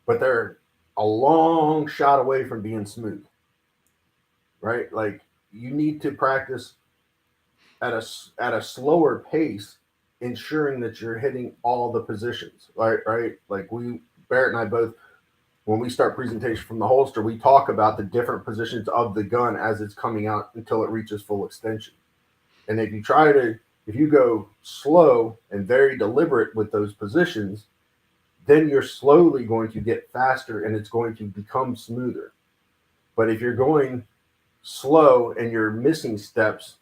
but they're a long shot away from being smooth, right? Like you need to practice at a slower pace, ensuring that you're hitting all the positions, right? Like Barret and I both, when we start presentation from the holster, we talk about the different positions of the gun as it's coming out until it reaches full extension. And if you go slow and very deliberate with those positions, then you're slowly going to get faster and it's going to become smoother. But if you're going slow and you're missing steps,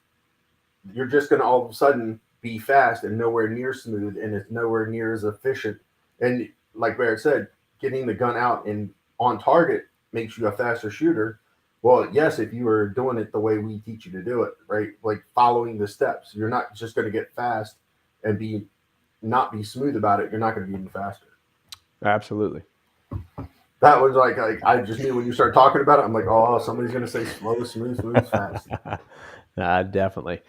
you're just going to all of a sudden be fast and nowhere near smooth, and it's nowhere near as efficient. And like Barret said, getting the gun out and on target makes you a faster shooter. Well, yes, if you were doing it the way we teach you to do it, right? Like following the steps, you're not just going to get fast and not be smooth about it. You're not going to be any faster. Absolutely. That was like I just knew when you started talking about it, I'm like, oh, somebody's going to say slow, smooth, fast. Definitely.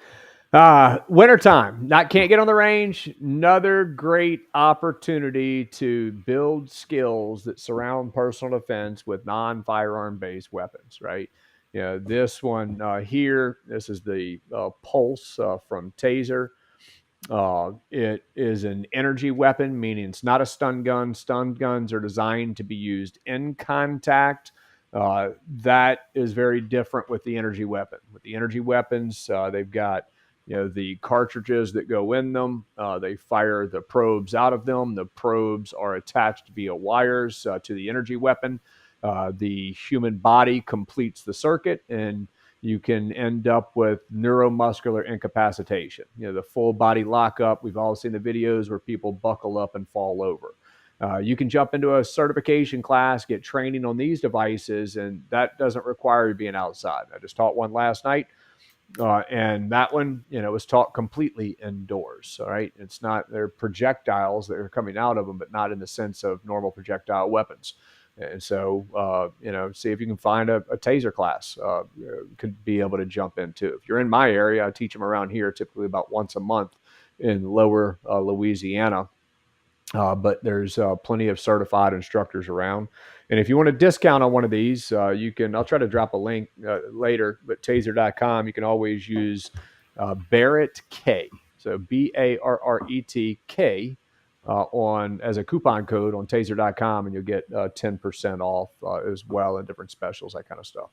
Wintertime, can't get on the range. Another great opportunity to build skills that surround personal defense with non-firearm based weapons, right? This one here, this is the Pulse from Taser. It is an energy weapon, meaning it's not a stun gun. Stun guns are designed to be used in contact. That is very different with the energy weapon. With the energy weapons, they've got the cartridges that go in them. They fire the probes out of them. The probes are attached via wires to the energy weapon. The human body completes the circuit, and you can end up with neuromuscular incapacitation. The full body lockup. We've all seen the videos where people buckle up and fall over. You can jump into a certification class, get training on these devices, and that doesn't require you being outside. I just taught one last night. And that one, was taught completely indoors. All right. It's not, they're projectiles that are coming out of them, but not in the sense of normal projectile weapons. And so, see if you can find a taser class, could be able to jump into. If you're in my area, I teach them around here typically about once a month in lower Louisiana. But there's plenty of certified instructors around. And if you want a discount on one of these, I'll try to drop a link later, but taser.com, you can always use Barret K. So BARRET-K as a coupon code on taser.com, and you'll get 10% off as well, and different specials, that kind of stuff.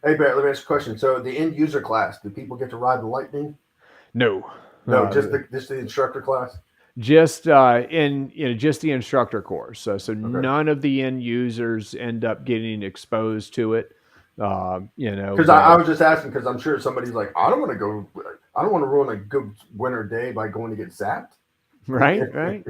Hey, Barret, let me ask you a question. So the end user class, do people get to ride the Lightning? No. No, just the instructor class? Just just the instructor course. So okay. None of the end users end up getting exposed to it. Because I was just asking, because I'm sure somebody's like, I don't want to ruin a good winter day by going to get zapped. Right.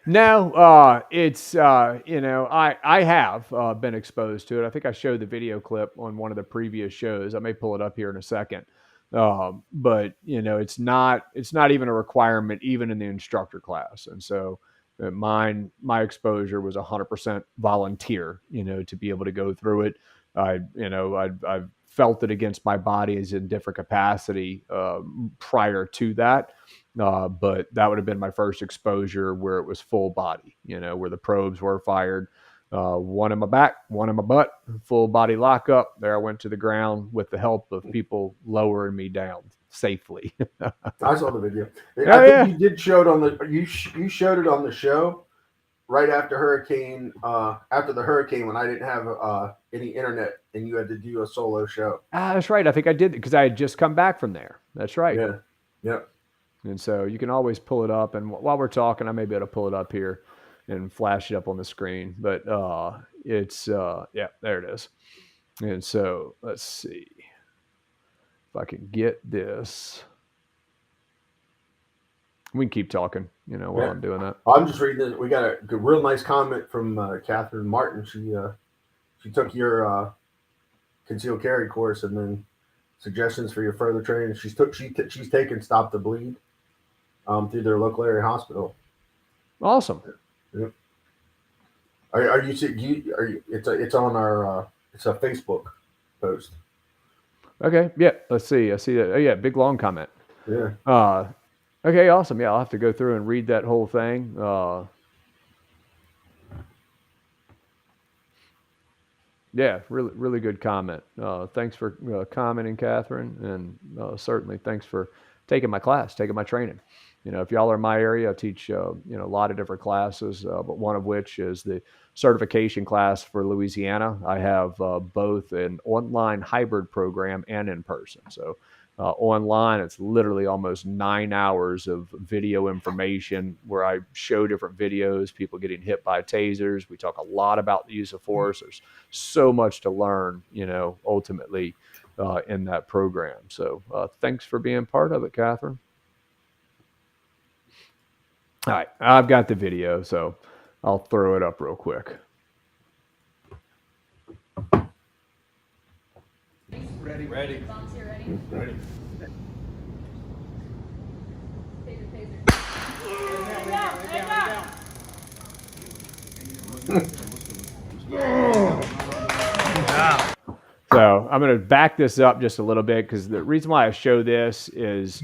No, it's I have been exposed to it. I think I showed the video clip on one of the previous shows. I may pull it up here in a second. But it's not even a requirement, even in the instructor class. And so my exposure was 100% volunteer, to be able to go through it. I've felt it against my body as in different capacity, prior to that. But that would have been my first exposure where it was full body, where the probes were fired. One in my back, one in my butt, full body lockup. There I went to the ground with the help of people lowering me down safely. I saw the video. I think you did show it on you showed it on the show right after the hurricane when I didn't have any internet and you had to do a solo show. That's right. I think I did because I had just come back from there. That's right. Yeah. Yep. And so you can always pull it up. And while we're talking, I may be able to pull it up here and flash it up on the screen, but it's there it is. And so let's see if I can get this. We can keep talking, while I'm doing that. I'm just reading this. We got a real nice comment from Catherine Martin. She took your concealed carry course and then suggestions for your further training. She's taken Stop the Bleed through their local area hospital. Awesome. Yep. It's on our it's a Facebook post. Okay. Yeah. Let's see. I see that. Oh yeah. Big long comment. Yeah. Okay. Awesome. Yeah. I'll have to go through and read that whole thing. Yeah. Really, really good comment. Thanks for commenting, Catherine. And certainly thanks for taking my class, taking my training. If y'all are in my area, I teach, a lot of different classes, but one of which is the certification class for Louisiana. I have both an online hybrid program and in person. So online, it's literally almost 9 hours of video information where I show different videos, people getting hit by tasers. We talk a lot about the use of force. There's so much to learn, ultimately in that program. So thanks for being part of it, Catherine. All right, I've got the video, so I'll throw it up real quick. Ready. Volunteer ready? Ready. So I'm going to back this up just a little bit because the reason why I show this is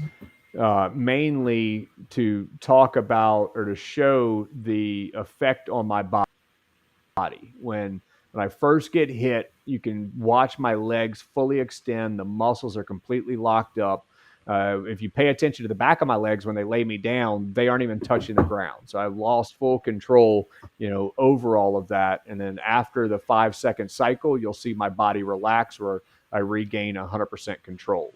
mainly to talk about or to show the effect on my body. When I first get hit, you can watch my legs fully extend. The muscles are completely locked up. If you pay attention to the back of my legs when they lay me down, they aren't even touching the ground. So I've lost full control, over all of that. And then after the 5-second cycle, you'll see my body relax where I regain 100% control.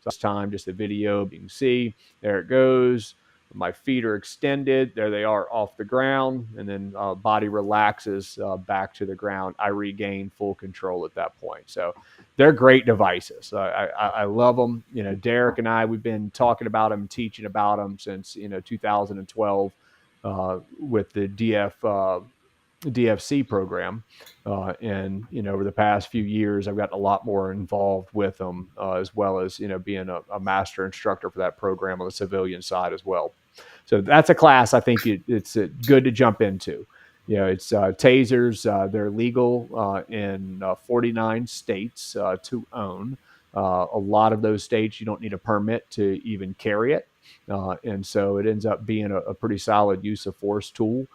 So this time, just a video. You can see there it goes. My feet are extended. There they are off the ground, and then body relaxes back to the ground. I regain full control at that point. So they're great devices. I love them. Deryck and I, we've been talking about them, teaching about them since 2012 with the DFC program. And over the past few years, I've gotten a lot more involved with them, as well as being a master instructor for that program on the civilian side as well. So that's a class I think it's good to jump into. It's tasers. They're legal in 49 states to own. A lot of those states you don't need a permit to even carry it, and so it ends up being a pretty solid use of force tool.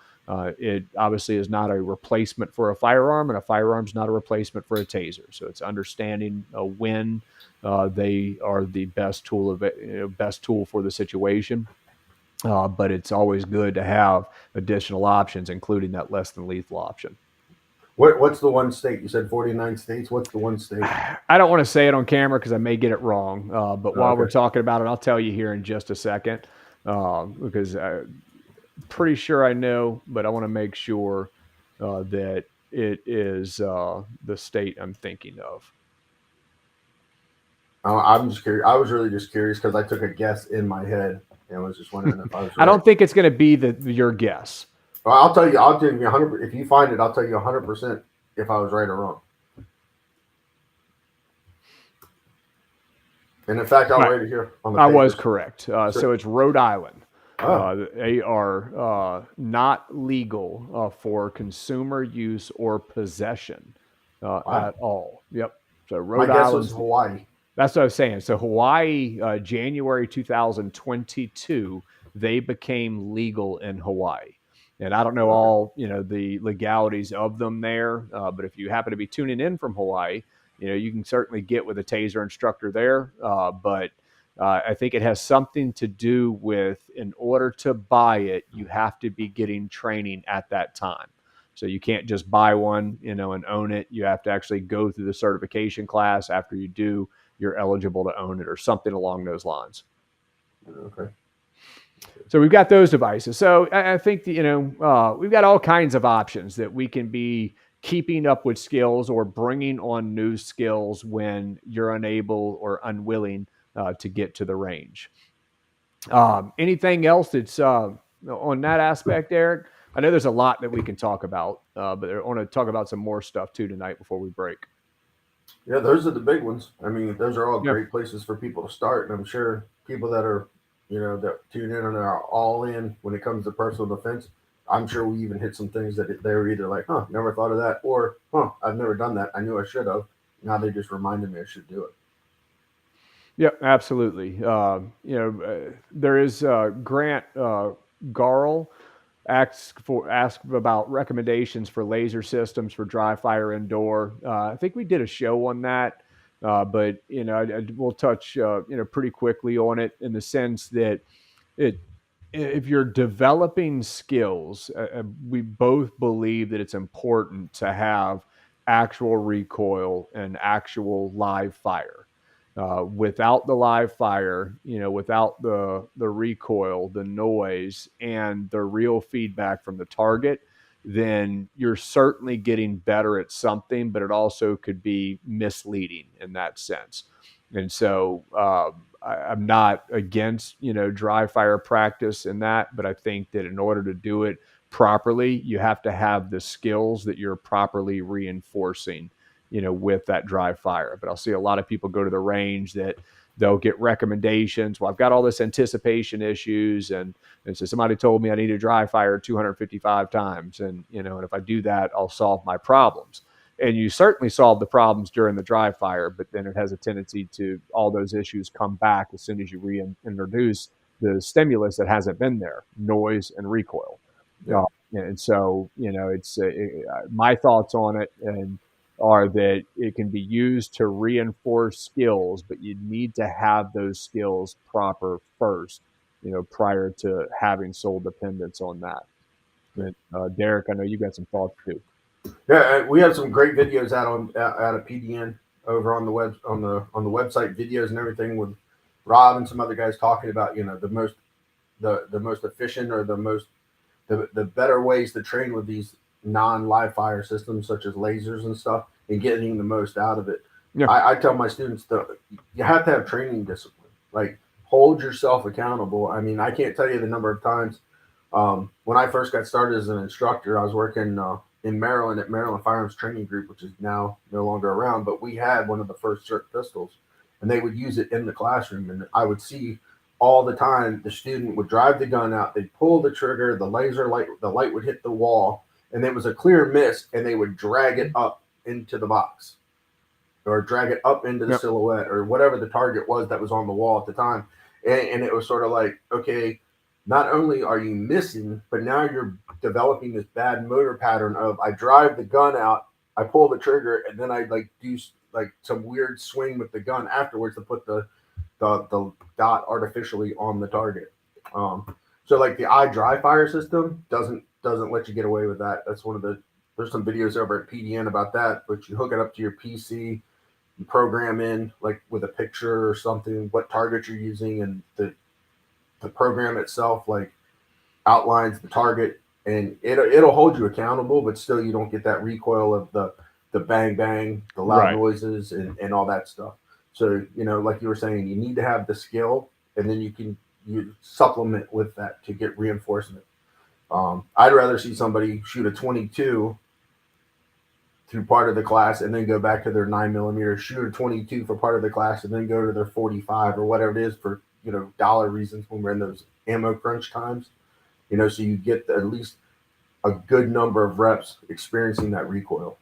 It obviously is not a replacement for a firearm, and a firearm is not a replacement for a taser. So it's understanding when they are the best tool best tool for the situation. But it's always good to have additional options, including that less than lethal option. What's the one state? You said 49 states. What's the one state? I don't want to say it on camera because I may get it wrong. But while we're talking about it, I'll tell you here in just a second, because I'm pretty sure I know, but I want to make sure that it is the state I'm thinking of. I'm just curious. I was really just curious because I took a guess in my head and was just wondering if I was right. I don't think it's going to be your guess. Well, I'll tell you 100. If you find it, I'll tell you 100% if I was right or wrong. And in fact, I'll write it here on the papers. I was correct. So it's Rhode Island. Oh. They are not legal for consumer use or possession at all. Yep. So Rhode Island. My guess was Hawaii. That's what I was saying. So Hawaii, January 2022, they became legal in Hawaii. And I don't know all, the legalities of them there. But if you happen to be tuning in from Hawaii, you can certainly get with a taser instructor there. But I think it has something to do with, in order to buy it, you have to be getting training at that time. So you can't just buy one, and own it. You have to actually go through the certification class. After you do, you're eligible to own it, or something along those lines. Okay. So we've got those devices. So I think that, we've got all kinds of options that we can be keeping up with skills or bringing on new skills when you're unable or unwilling to get to the range. Anything else that's on that aspect, Deryck? I know there's a lot that we can talk about, but I want to talk about some more stuff too tonight before we break. Yeah, those are the big ones. I mean, those are all great places for people to start. And I'm sure people that are, that tune in and are all in when it comes to personal defense, I'm sure we even hit some things that they were either like, never thought of that, or, I've never done that. I knew I should have. Now they just reminded me I should do it. Yeah, absolutely. There is Grant Garl asked about recommendations for laser systems for dry fire indoor. I think we did a show on that, but we'll touch pretty quickly on it, in the sense that if you're developing skills, we both believe that it's important to have actual recoil and actual live fire. Without the live fire, without the recoil, the noise, and the real feedback from the target, then you're certainly getting better at something, but it also could be misleading in that sense. And so I'm not against, dry fire practice in that, but I think that in order to do it properly, you have to have the skills that you're properly reinforcing, with that dry fire. But I'll see a lot of people go to the range that they'll get recommendations. Well, I've got all this anticipation issues, and so somebody told me I need to dry fire 255 times, and and if I do that, I'll solve my problems. And you certainly solve the problems during the dry fire, but then it has a tendency to, all those issues come back as soon as you reintroduce the stimulus that hasn't been there, noise and recoil. Yeah. And so, it's my thoughts on it are that it can be used to reinforce skills, but you need to have those skills proper first, prior to having sole dependence on that. And, Deryck, I know you got some thoughts too. Yeah, we have some great videos out of PDN over on the website, videos and everything with Rob and some other guys talking about, the most efficient or the better ways to train with these non live fire systems such as lasers and stuff and getting the most out of it. Yeah. I tell my students that you have to have training discipline. Like, hold yourself accountable. I mean, I can't tell you the number of times when I first got started as an instructor, I was working in Maryland at Maryland Firearms Training Group, which is now no longer around, but we had one of the first CERT pistols, and they would use it in the classroom. And I would see all the time the student would drive the gun out, they'd pull the trigger, the light would hit the wall, and it was a clear miss, and they would drag it up into the box or drag it up into the Yep. silhouette or whatever the target was that was on the wall at the time. And it was sort of like, okay, not only are you missing, but now you're developing this bad motor pattern of I drive the gun out, I pull the trigger, and then I like do like some weird swing with the gun afterwards to put the dot artificially on the target. So like the dry fire system doesn't let you get away with that. That's one of the there's some videos over at PDN about that, but you hook it up to your PC, you program in like with a picture or something what target you're using, and the program itself like outlines the target, and it'll hold you accountable, but still you don't get that recoil of the bang bang, the loud Right. noises, and all that stuff. So like you were saying, you need to have the skill, and then you supplement with that to get reinforcement. I'd rather see somebody shoot a 22 through part of the class and then go back to their 9mm, shoot a 22 for part of the class, and then go to their 45 or whatever it is for dollar reasons when we're in those ammo crunch times. So you get at least a good number of reps experiencing that recoil.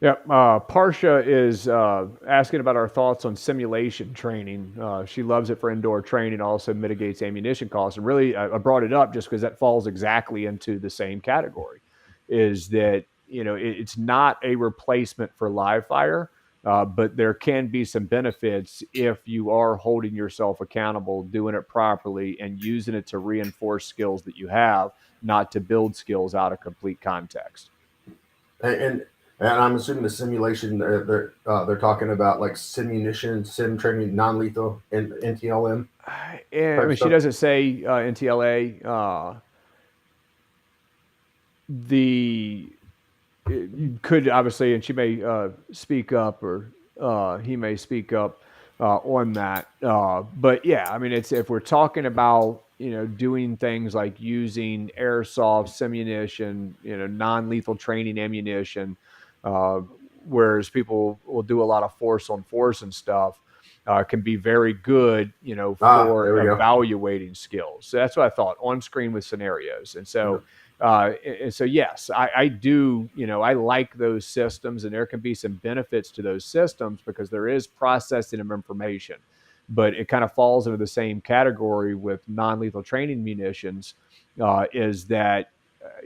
Yeah, Parsha is asking about our thoughts on simulation training. She loves it for indoor training, also mitigates ammunition costs. And really, I brought it up just because that falls exactly into the same category, is that, it's not a replacement for live fire, but there can be some benefits if you are holding yourself accountable, doing it properly, and using it to reinforce skills that you have, not to build skills out of complete context. And I'm assuming the simulation they're talking about like simunition, sim training, non-lethal, and NTLM And I type mean, she stuff. doesn't say NTLA. The You could obviously, and she may speak up, or he may speak up on that. But yeah, I mean, it's if we're talking about doing things like using airsoft, simunition, non-lethal training ammunition, uh, whereas people will do a lot of force on force and stuff. Can be very good, for There we go. evaluating skills. So that's what I thought, on screen with scenarios. And so, yes, I do, I like those systems, and there can be some benefits to those systems because there is processing of information, but it kind of falls into the same category with non-lethal training munitions, is that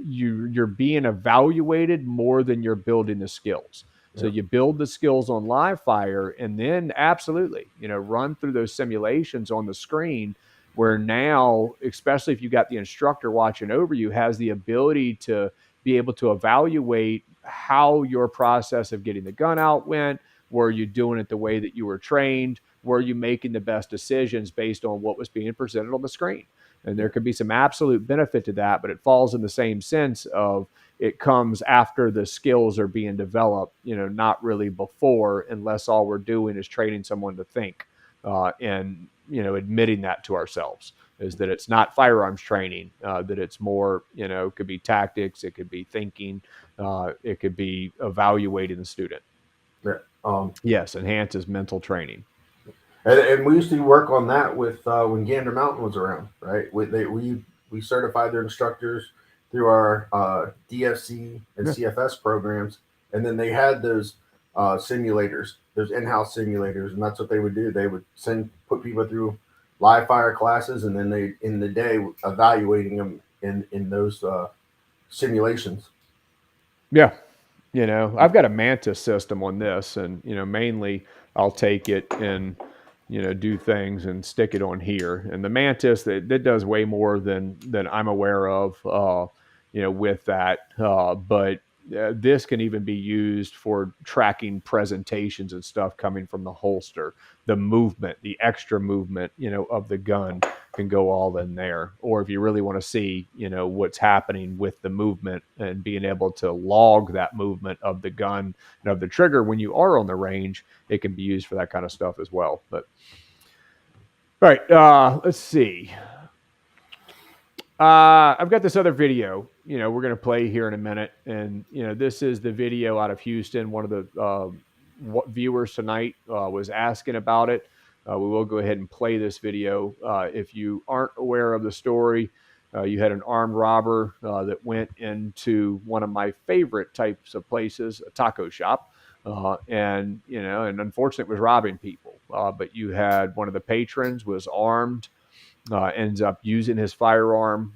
you're being evaluated more than you're building the skills. So Yeah. you build the skills on live fire, and then absolutely, run through those simulations on the screen, where now, especially if you got the instructor watching over you, has the ability to be able to evaluate how your process of getting the gun out went. Were you doing it the way that you were trained? Were you making the best decisions based on what was being presented on the screen? And there could be some absolute benefit to that, but it falls in the same sense of it comes after the skills are being developed, not really before, unless all we're doing is training someone to think, and, admitting that to ourselves, is that it's not firearms training, that it's more, it could be tactics, it could be thinking, it could be evaluating the student. Yeah. Yes, enhances mental training. And we used to work on that with when Gander Mountain was around, right? We certified their instructors through our DFC and Yeah. CFS programs, and then they had those simulators, those in-house simulators, and that's what they would do. They would put people through live fire classes, and then they in the day evaluating them in those simulations. Yeah. I've got a Mantis system on this, and, mainly I'll take it and, do things and stick it on here. And the Mantis, that does way more than I'm aware of, with that. But, this can even be used for tracking presentations and stuff coming from the holster. The movement, the extra movement, of the gun can go all in there. Or if you really want to see, what's happening with the movement and being able to log that movement of the gun and of the trigger when you are on the range, it can be used for that kind of stuff as well. But all right, let's see. I've got this other video, we're going to play here in a minute. And, this is the video out of Houston. One of the viewers tonight was asking about it. We will go ahead and play this video. If you aren't aware of the story, you had an armed robber that went into one of my favorite types of places, a taco shop. And unfortunately, it was robbing people. But you had one of the patrons was armed. Ends up using his firearm.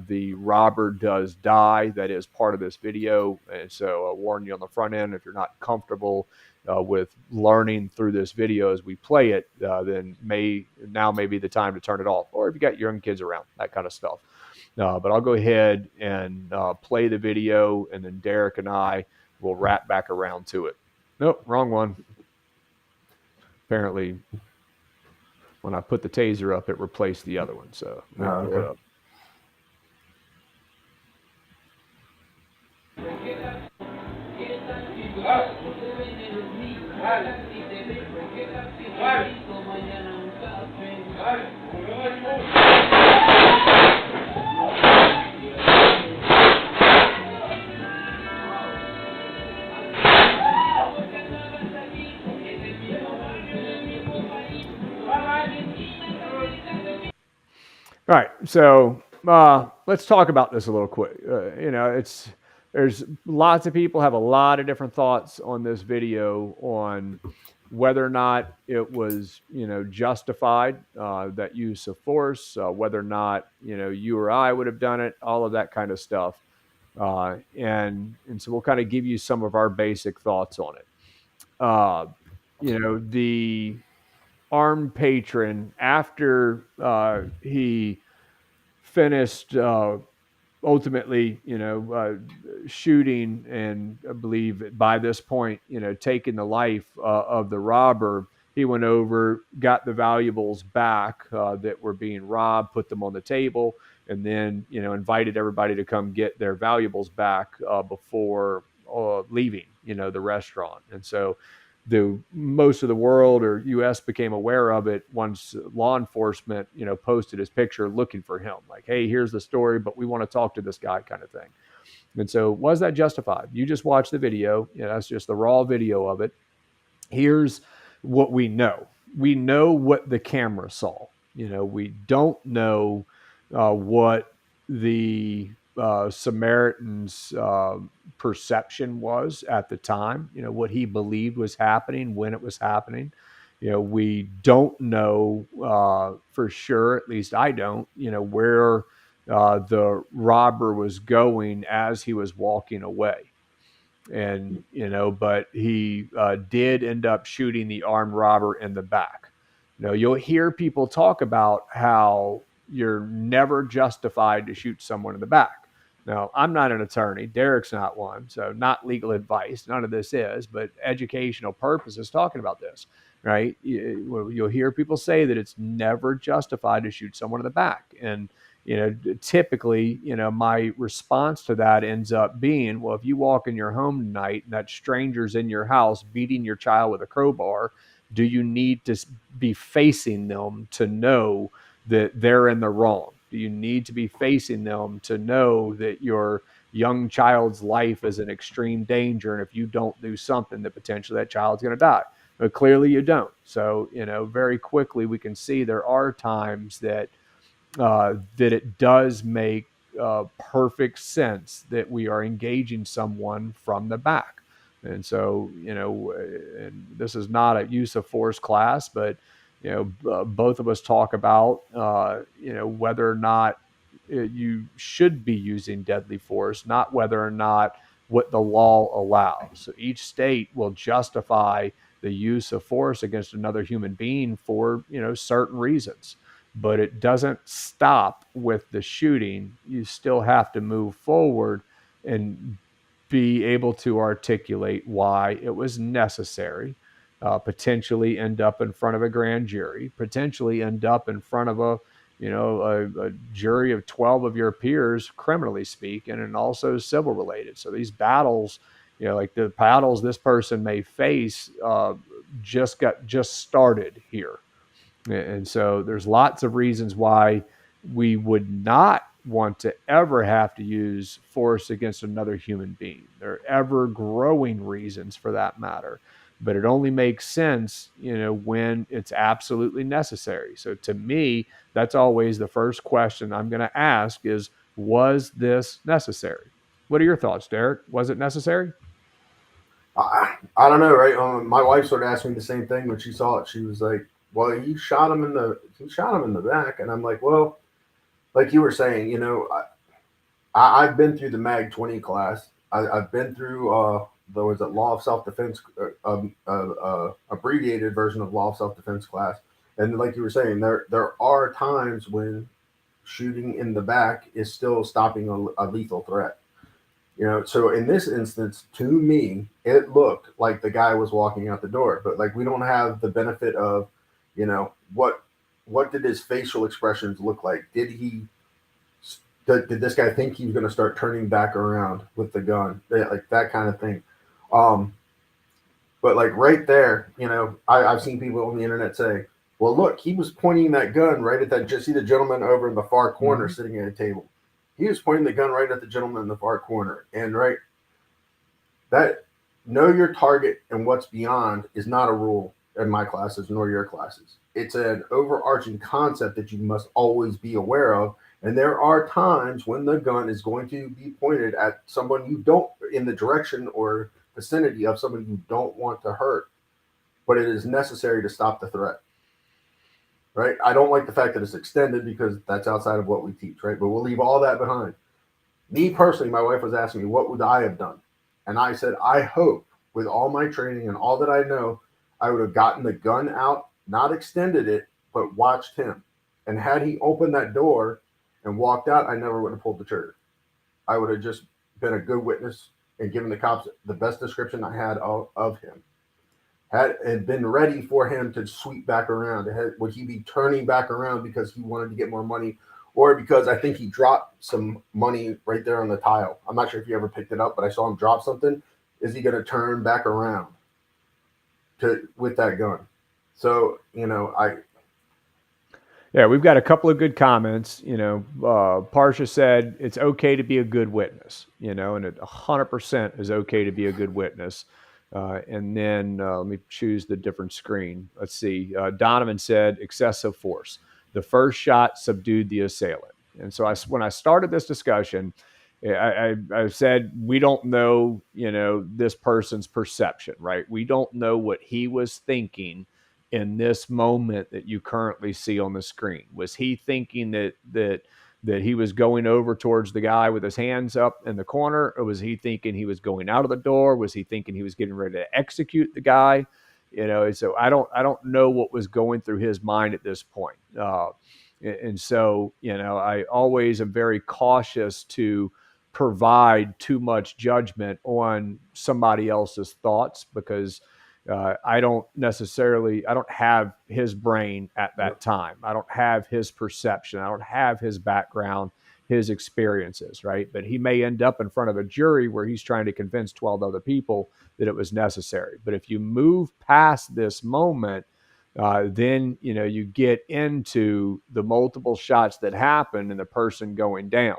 The robber does die. That is part of this video. And so I warn you on the front end, if you're not comfortable with learning through this video as we play it, then now may be the time to turn it off. Or if you got young kids around, that kind of stuff. But I'll go ahead and play the video, and then Deryck and I will wrap back around to it. Nope, wrong one. Apparently, when I put the taser up, it replaced the other one. So okay. It up. All right, so let's talk about this a little quick. There's lots of people have a lot of different thoughts on this video on whether or not it was justified, that use of force, whether or not you or I would have done it, all of that kind of stuff, and so we'll kind of give you some of our basic thoughts on it. The armed patron, after he finished ultimately shooting, and I believe by this point taking the life of the robber, he went over, got the valuables back that were being robbed, put them on the table, and then invited everybody to come get their valuables back before leaving the restaurant. And so most of the world or U.S. became aware of it once law enforcement, posted his picture looking for him. Like, hey, here's the story, but we want to talk to this guy, kind of thing. And so, was that justified? You just watch the video. That's just the raw video of it. Here's what we know. We know what the camera saw. We don't know what the Samaritan's perception was at the time, what he believed was happening, when it was happening. We don't know for sure, at least I don't, where the robber was going as he was walking away. And, but he did end up shooting the armed robber in the back. You'll hear people talk about how you're never justified to shoot someone in the back. Now, I'm not an attorney. Deryck's not one. So not legal advice. None of this is, but educational purposes talking about this, right? You'll hear people say that it's never justified to shoot someone in the back. And, typically, my response to that ends up being, well, if you walk in your home tonight and that stranger's in your house beating your child with a crowbar, do you need to be facing them to know that they're in the wrong? Do you need to be facing them to know that your young child's life is in extreme danger, and if you don't do something, that potentially that child's going to die? But clearly you don't. So, very quickly we can see there are times that it does make perfect sense that we are engaging someone from the back. And so, and this is not a use of force class, but, both of us talk about, whether or not you should be using deadly force, not whether or not what the law allows. So each state will justify the use of force against another human being for, certain reasons. But it doesn't stop with the shooting. You still have to move forward and be able to articulate why it was necessary, potentially end up in front of a grand jury, potentially end up in front of a jury of 12 of your peers, criminally speaking, and also civil related. So these battles, like the battles this person may face, just started here. And so there's lots of reasons why we would not want to ever have to use force against another human being. There are ever growing reasons for that matter. But it only makes sense, when it's absolutely necessary. So to me, that's always the first question I'm going to ask is, was this necessary? What are your thoughts, Deryck? Was it necessary? I don't know, right? My wife started asking me the same thing when she saw it. She was like, "Well, he shot him in the back," and I'm like, "Well, like you were saying, I've been through the Mag 20 class. I've been through the was it Law of Self Defense, abbreviated version of Law of Self Defense class, and like you were saying, there are times when shooting in the back is still stopping a lethal threat." So in this instance, to me, it looked like the guy was walking out the door, but like we don't have the benefit of, what did his facial expressions look like? Did this guy think he was going to start turning back around with the gun? Like that kind of thing. Um, but like right there, I've seen people on the internet say, "Well, look, he was pointing that gun right at that. Just see the gentleman over in the far corner sitting at a table. He was pointing the gun right at the gentleman in the far corner, and right that know your target and what's beyond is not a rule in my classes nor your classes. It's an overarching concept that you must always be aware of. And there are times when the gun is going to be pointed at someone you don't, in the direction or vicinity of someone you don't want to hurt, but it is necessary to stop the threat. Right? I don't like the fact that it's extended because that's outside of what we teach, right? But we'll leave all that behind. Me personally, my wife was asking me, what would I have done? And I said, I hope with all my training and all that I know, I would have gotten the gun out, not extended it, but watched him. And had he opened that door and walked out, I never would have pulled the trigger. I would have just been a good witness and given the cops the best description I had of him. Had been ready for him to sweep back around. Would he be turning back around because he wanted to get more money, or because I think he dropped some money right there on the tile? I'm not sure if you ever picked it up, but I saw him drop something. Is he going to turn back around with that gun? So Yeah, we've got a couple of good comments. Parsha said it's okay to be a good witness, and it 100% is okay to be a good witness. And then let me choose the different screen. Let's see. Donovan said excessive force. The first shot subdued the assailant. And so when I started this discussion, I said we don't know, this person's perception, right? We don't know what he was thinking in this moment that you currently see on the screen. Was he thinking that he was going over towards the guy with his hands up in the corner, or was he thinking he was going out of the door? Was he thinking he was getting ready to execute the guy? So I don't know what was going through his mind at this point. And so, I always am very cautious to provide too much judgment on somebody else's thoughts because I don't have his brain at that time. I don't have his perception. I don't have his background, his experiences, right? But he may end up in front of a jury where he's trying to convince 12 other people that it was necessary. But if you move past this moment, then you get into the multiple shots that happen and the person going down.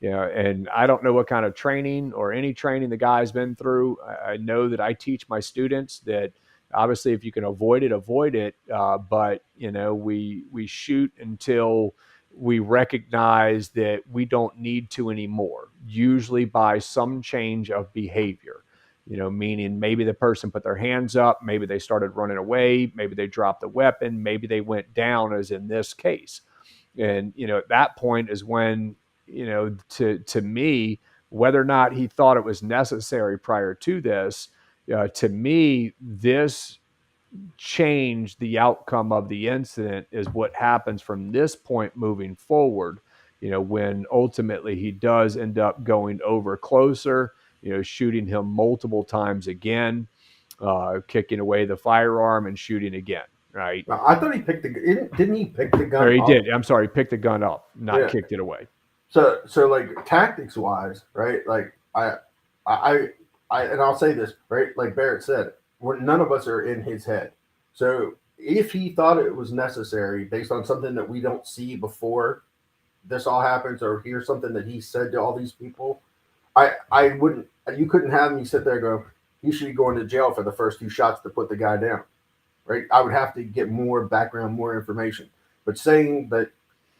And I don't know what kind of training or any training the guy's been through. I know that I teach my students that obviously if you can avoid it, avoid it. But we shoot until we recognize that we don't need to anymore, usually by some change of behavior. Meaning maybe the person put their hands up, maybe they started running away, maybe they dropped the weapon, maybe they went down, as in this case. And, at that point is when, to me, whether or not he thought it was necessary prior to this, to me, this changed the outcome of the incident is what happens from this point moving forward, when ultimately he does end up going over closer shooting him multiple times again, kicking away the firearm and shooting again. Right. I thought he picked didn't he pick the gun Or he up? did. I'm sorry. Picked the gun up, not Yeah. kicked it away. So like tactics wise, right? Like I, and I'll say this, right? Like Barrett said, none of us are in his head. So if he thought it was necessary based on something that we don't see before this all happens, or hear something that he said to all these people, I wouldn't. You couldn't have me sit there and go, he should be going to jail for the first 2 shots to put the guy down, right? I would have to get more background, more information. But saying that,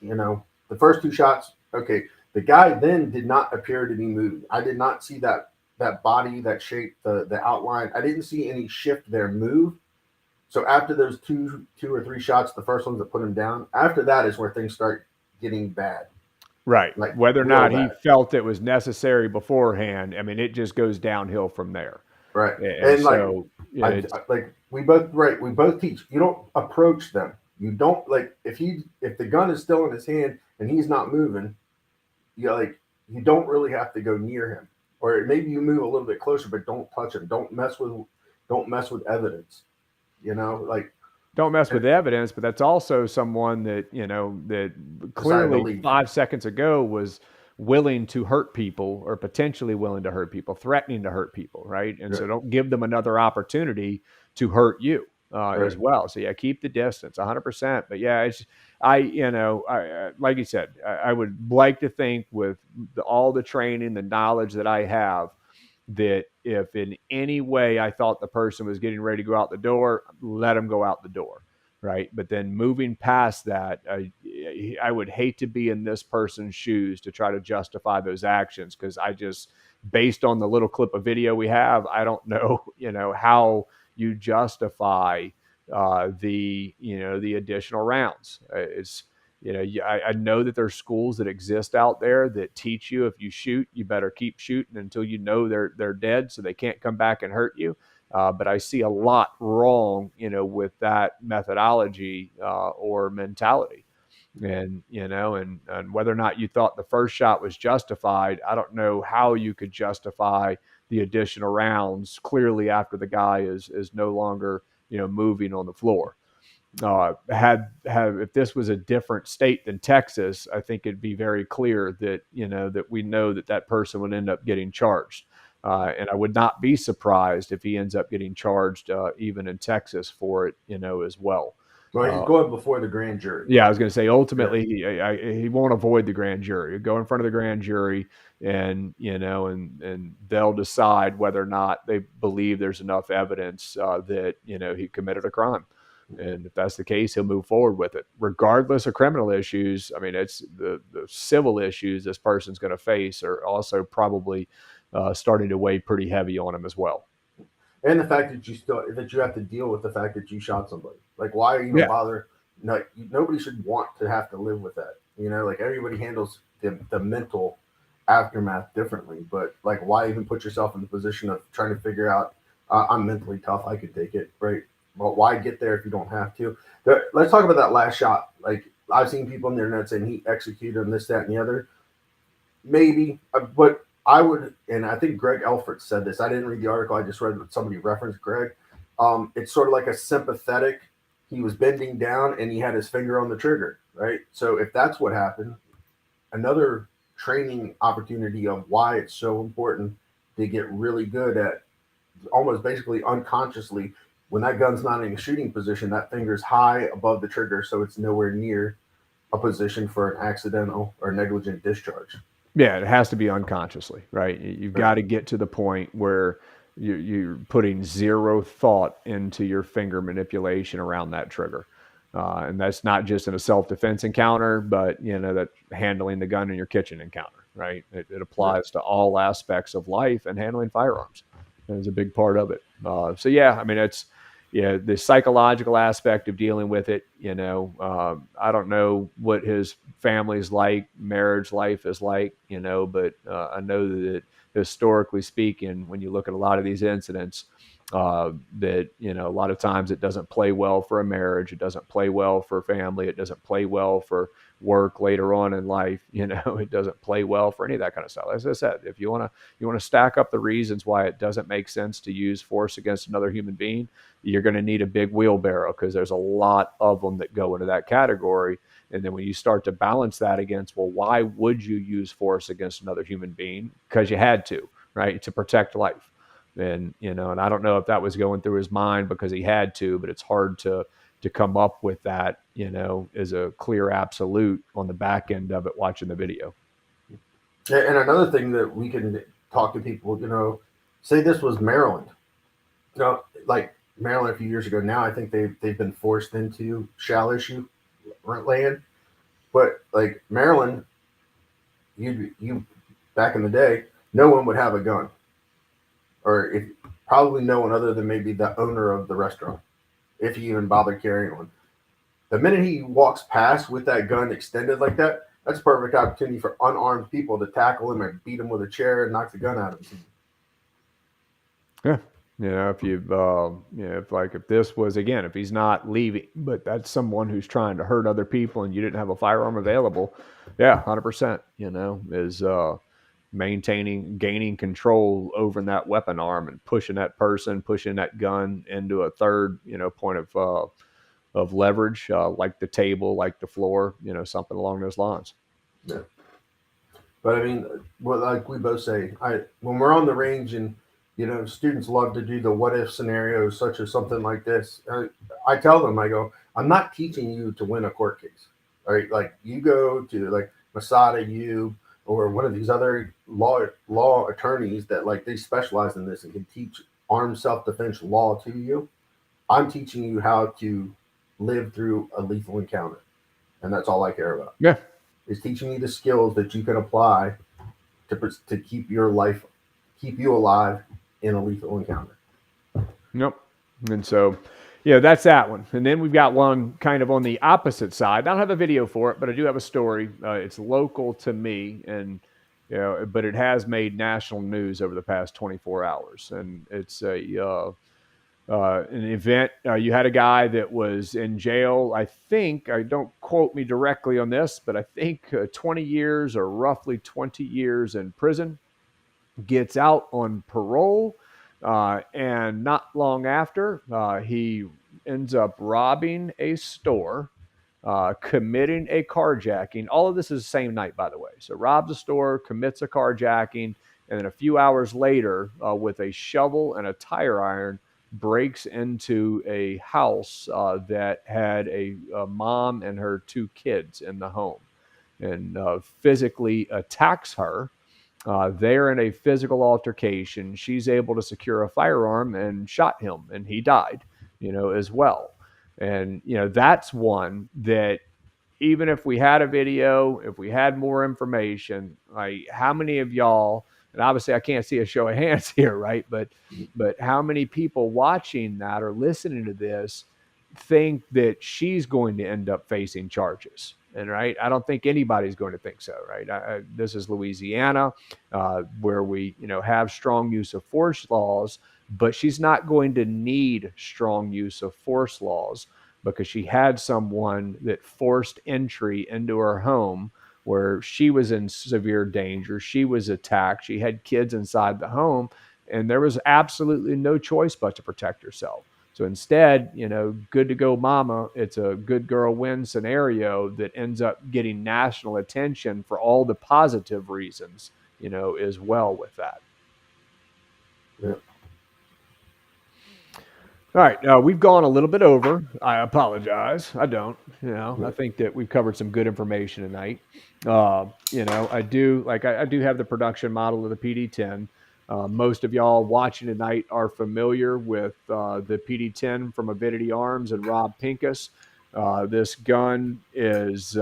the first 2 shots, okay, the guy then did not appear to be moving. I did not see that body, that shape, the outline. I didn't see any shift there move. So after those two or three shots, the first ones that put him down, after that is where things start getting bad. Right. Like Whether or not he bad. felt it was necessary beforehand, I mean, it just goes downhill from there. Right. And And like so, like we both teach. You don't approach them. You don't, like, if the gun is still in his hand and he's not moving, you don't really have to go near him. Or maybe you move a little bit closer, but don't touch him. Don't mess with evidence. Like, don't mess with evidence, but that's also someone that, that clearly 5 seconds ago was willing to hurt people, or potentially willing to hurt people, threatening to hurt people. Right. And so don't give them another opportunity to hurt you as well. So yeah, keep the distance 100%. But yeah, like you said, I would like to think with all the training, the knowledge that I have, that if in any way I thought the person was getting ready to go out the door, let him go out the door. Right. But then moving past that, I would hate to be in this person's shoes to try to justify those actions, because based on the little clip of video we have, I don't know, how you justify the additional rounds. I know that there's schools that exist out there that teach you, if you shoot, you better keep shooting until they're dead, so they can't come back and hurt you. But I see a lot wrong, with that methodology or mentality. And and whether or not you thought the first shot was justified, I don't know how you could justify the additional rounds clearly after the guy is no longer moving on the floor. If this was a different state than Texas, I think it'd be very clear that that we know that person would end up getting charged. And I would not be surprised if he ends up getting charged even in Texas for it, as well. Well, he's going before the grand jury. Yeah, I was going to say, ultimately, he won't avoid the grand jury. He'll go in front of the grand jury, and and they'll decide whether or not they believe there's enough evidence that he committed a crime. And if that's the case, he'll move forward with it, regardless of criminal issues. I mean, it's the civil issues this person's going to face are also probably starting to weigh pretty heavy on him as well. And the fact that you have to deal with the fact that you shot somebody. Like, why even bother? Nobody should want to have to live with that. Like, everybody handles the mental aftermath differently. But like, why even put yourself in the position of trying to figure out? I'm mentally tough. I could take it, right? But why get there if you don't have to? Let's talk about that last shot. Like, I've seen people on the internet saying he executed him, this, that, and the other. Maybe, but I would, and I think Greg Elford said this. I didn't read the article. I just read what somebody referenced Greg. It's sort of like a sympathetic. He was bending down and he had his finger on the trigger, right? So if that's what happened, another training opportunity of why it's so important to get really good at almost basically unconsciously, when that gun's not in a shooting position, that finger's high above the trigger, so it's nowhere near a position for an accidental or negligent discharge. Yeah, it has to be unconsciously, right? You've got to get to the point where you're putting zero thought into your finger manipulation around that trigger. And that's not just in a self-defense encounter, but, that handling the gun in your kitchen encounter, right? It applies to all aspects of life, and handling firearms is a big part of it. So, yeah, I mean, it's, the psychological aspect of dealing with it. I don't know what his family's like, marriage life is like, but I know that historically speaking, when you look at a lot of these incidents, that, you know, a lot of times it doesn't play well for a marriage. It doesn't play well for family. It doesn't play well for work later on in life. You know, it doesn't play well for any of that kind of stuff. As I said, if you want to stack up the reasons why it doesn't make sense to use force against another human being, you're going to need a big wheelbarrow, because there's a lot of them that go into that category. And then when you start to balance that against, well, why would you use force against another human being? Because you had to, right? To protect life. And, you know, and I don't know if that was going through his mind because he had to, but it's hard to come up with that, you know, as a clear absolute on the back end of it, watching the video. And another thing that we can talk to people, you know, say this was Maryland. You know, like Maryland a few years ago. Now I think they've been forced into shall issue land. But like Maryland, you back in the day, no one would have a gun, or if probably no one other than maybe the owner of the restaurant, if he even bothered carrying one. The minute he walks past with that gun extended like that, that's a perfect opportunity for unarmed people to tackle him and beat him with a chair and knock the gun out of him. Yeah. You know, if you, you know, if this was, again, if he's not leaving, but that's someone who's trying to hurt other people and you didn't have a firearm available, yeah, 100%, you know, is gaining control over that weapon arm and pushing that person, pushing that gun into a third, you know, point of leverage, like the table, like the floor, you know, something along those lines. Yeah. But I mean, well, like we both say, when we're on the range and you know students love to do the what if scenarios, such as something like this. I tell them, I go, I'm not teaching you to win a court case. All right, like you go to like Masada, you or one of these other law attorneys that like they specialize in this and can teach armed self defense law to you. I'm teaching you how to live through a lethal encounter, and that's all I care about. Yeah. Is teaching you the skills that you can apply to keep your life, keep you alive in a lethal encounter. Yep. And so, yeah, that's that one. And then we've got one kind of on the opposite side. I don't have a video for it, but I do have a story. It's local to me, and you know, but it has made national news over the past 24 hours. And it's an event. You had a guy that was in jail. I think, I don't quote me directly on this, but I think 20 years or roughly 20 years in prison, gets out on parole. And not long after, he ends up robbing a store, committing a carjacking. All of this is the same night, by the way. So robs a store, commits a carjacking, and then a few hours later, with a shovel and a tire iron, breaks into a house that had a mom and her two kids in the home, and physically attacks her. They're in a physical altercation. She's able to secure a firearm and shot him, and he died, you know, as well. And, you know, that's one that, even if we had a video, if we had more information, like how many of y'all, and obviously I can't see a show of hands here, right? But how many people watching that or listening to this think that she's going to end up facing charges? And right, I don't think anybody's going to think so, right? This is Louisiana, where we, you know, have strong use of force laws, but she's not going to need strong use of force laws because she had someone that forced entry into her home where she was in severe danger. She was attacked. She had kids inside the home, and there was absolutely no choice but to protect herself. So instead, you know, good to go, mama. It's a good girl win scenario that ends up getting national attention for all the positive reasons, you know, as well with that. Yeah. All right, we've gone a little bit over. I apologize. I don't. You know, I think that we've covered some good information tonight. You know, I do have the production model of the PD-10. Most of y'all watching tonight are familiar with the PD-10 from Avidity Arms and Rob Pincus. This gun is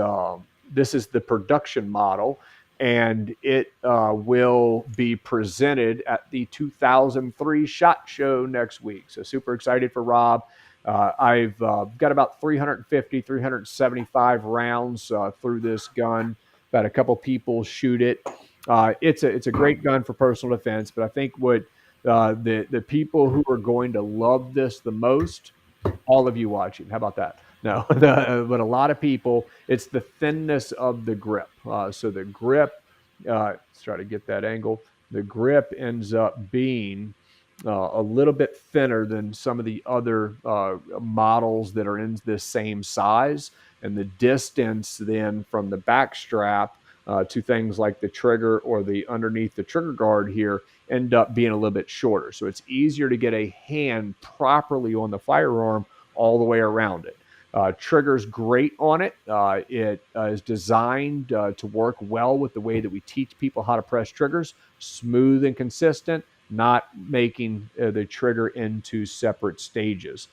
this is the production model, and it will be presented at the 2003 SHOT Show next week. So super excited for Rob. I've got about 350, 375 rounds through this gun. Had a couple people shoot it. It's a great gun for personal defense, but I think what The people who are going to love this the most, all of you watching. How about that? No, but a lot of people, it's the thinness of the grip. So the grip, let's try to get that angle. The grip ends up being a little bit thinner than some of the other models that are in this same size. And the distance then from the back strap to things like the trigger or the underneath the trigger guard here end up being a little bit shorter. So it's easier to get a hand properly on the firearm all the way around it. Trigger's great on it. It is designed to work well with the way that we teach people how to press triggers, smooth and consistent, not making the trigger into separate stages.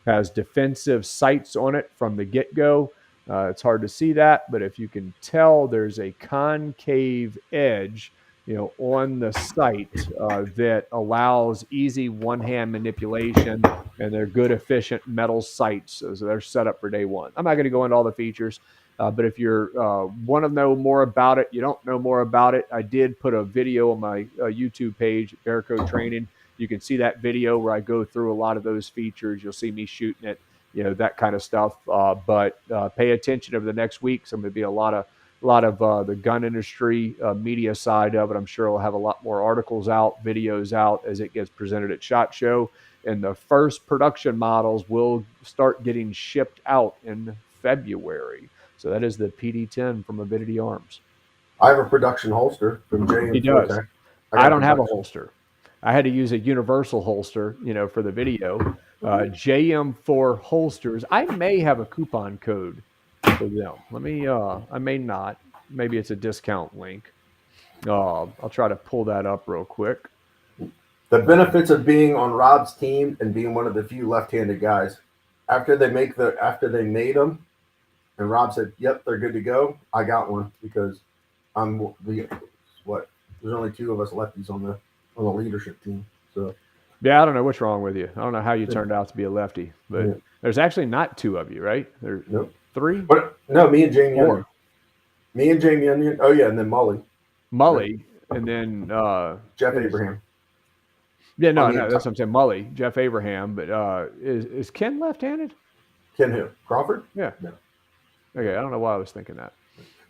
Has defensive sights on it from the get-go. It's hard to see that, but if you can tell, there's a concave edge, on the sight that allows easy one-hand manipulation, and they're good, efficient metal sights. So they're set up for day one. I'm not going to go into all the features, but if you want to know more about it, you don't know more about it, I did put a video on my YouTube page, Bearco Training. You can see that video where I go through a lot of those features. You'll see me shooting it, that kind of stuff. But pay attention over the next week. So I'm going to be a lot of the gun industry media side of it. I'm sure we'll have a lot more articles out, videos out as it gets presented at SHOT Show. And the first production models will start getting shipped out in February. So that is the PD-10 from Avidity Arms. I have a production holster from J&M. He does. I don't have a holster. I had to use a universal holster, for the video. JM4 holsters. I may have a coupon code for them. Let me. I may not. Maybe it's a discount link. I'll try to pull that up real quick. The benefits of being on Rob's team and being one of the few left-handed guys. After they made them, and Rob said, "Yep, they're good to go." I got one because there's only two of us lefties on the leadership team. So yeah, I don't know what's wrong with you. I don't know how you turned out to be a lefty, but there's actually not two of you, right? There's three. But no, me and Jamie Onion. Me and Jamie Onion. Oh yeah, and then Mully, and then Jeff Abraham. Yeah, no, that's what I'm saying. Mully, Jeff Abraham, but is Ken left-handed? Ken who? Crawford? Yeah. No. Okay, I don't know why I was thinking that.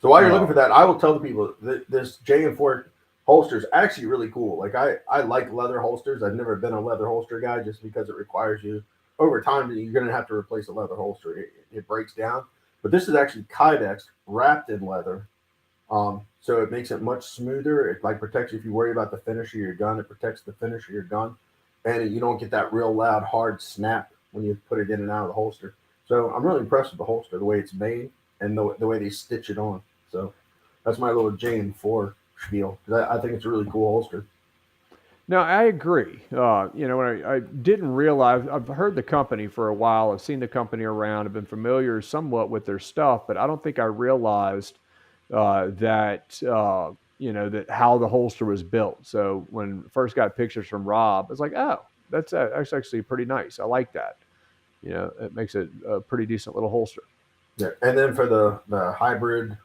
So while you're looking for that, I will tell the people that this JM4 holster is actually really cool. Like I like leather holsters. I've never been a leather holster guy just because it requires you over time. You're going to have to replace a leather holster. It breaks down. But this is actually Kydex wrapped in leather. So it makes it much smoother. It protects you if you worry about the finish of your gun. It protects the finish of your gun, and you don't get that real loud, hard snap when you put it in and out of the holster. So I'm really impressed with the holster, the way it's made, and the way they stitch it on. So that's my little JM4 spiel, because I think it's a really cool holster. No, I agree. When I didn't realize, I've heard the company for a while. I've seen the company around. I've been familiar somewhat with their stuff, but I don't think I realized that how the holster was built. So when I first got pictures from Rob, it's like, oh, that's actually pretty nice. I like that. It makes it a pretty decent little holster. Yeah, and then for the hybrid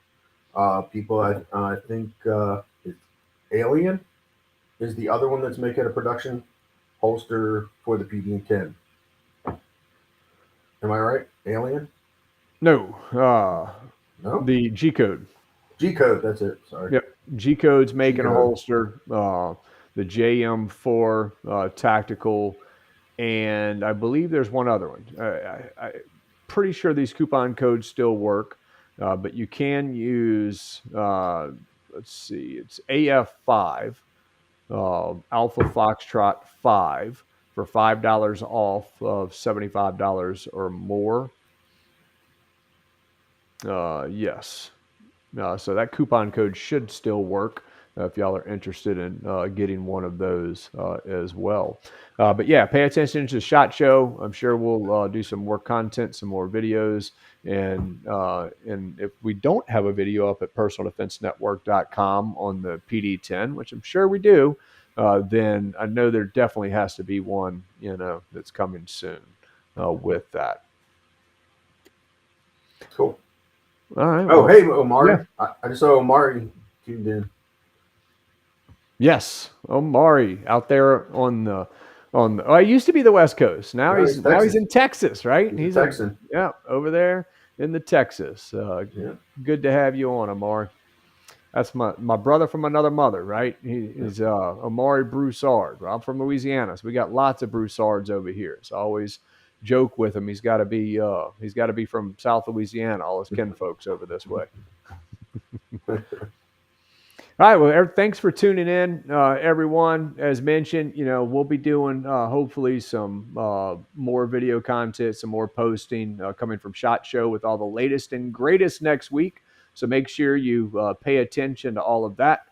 people, I think it's Alien is the other one that's making a production holster for the PDN-10. Am I right? Alien? No. No. The G Code. G Code, that's it. Sorry. Yep. G Code's making a holster. The JM4 tactical, and I believe there's one other one. I'm pretty sure these coupon codes still work, but you can use. Let's see, it's AF5, Alpha Foxtrot 5 for $5 off of $75 or more. Yes. So that coupon code should still work if y'all are interested in getting one of those as well. But yeah, pay attention to the SHOT Show. I'm sure we'll do some more content, some more videos. And if we don't have a video up at personaldefensenetwork.com on the PD-10, which I'm sure we do, then I know there definitely has to be one, that's coming soon with that. Cool. All right. Oh, hey, Omari. Yeah. I just saw Omari tuned in. Yes, Omari out there on the Oh, it used to be the West Coast. Now No, he's in Texas, right? He's a Texan. Over there in the Texas. Yeah. Good to have you on, Omari. That's my brother from another mother, right? He's Amari Broussard. I'm from Louisiana, so we got lots of Broussards over here. So I always joke with him. He's got to be from South Louisiana. All his kinfolks over this way. All right. Well, thanks for tuning in, everyone. As mentioned, we'll be doing hopefully some more video content, some more posting coming from SHOT Show with all the latest and greatest next week. So make sure you pay attention to all of that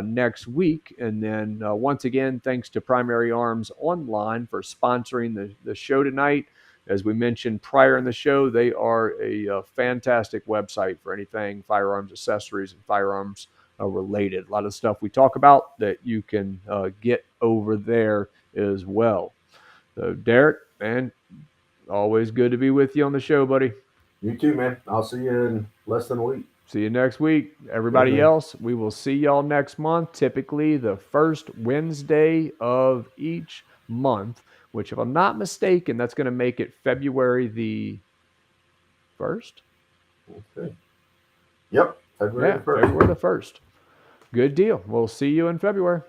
next week. And then once again, thanks to Primary Arms Online for sponsoring the show tonight. As we mentioned prior in the show, they are a fantastic website for anything firearms accessories and firearms related. A lot of stuff we talk about that you can get over there as well. So, Deryck, man, always good to be with you on the show, buddy. You too, man. I'll see you in less than a week. See you next week. Everybody else, we will see y'all next month, typically the first Wednesday of each month, which, if I'm not mistaken, that's going to make it February the 1st. Okay. Yep. February the 1st. February the 1st. Good deal. We'll see you in February.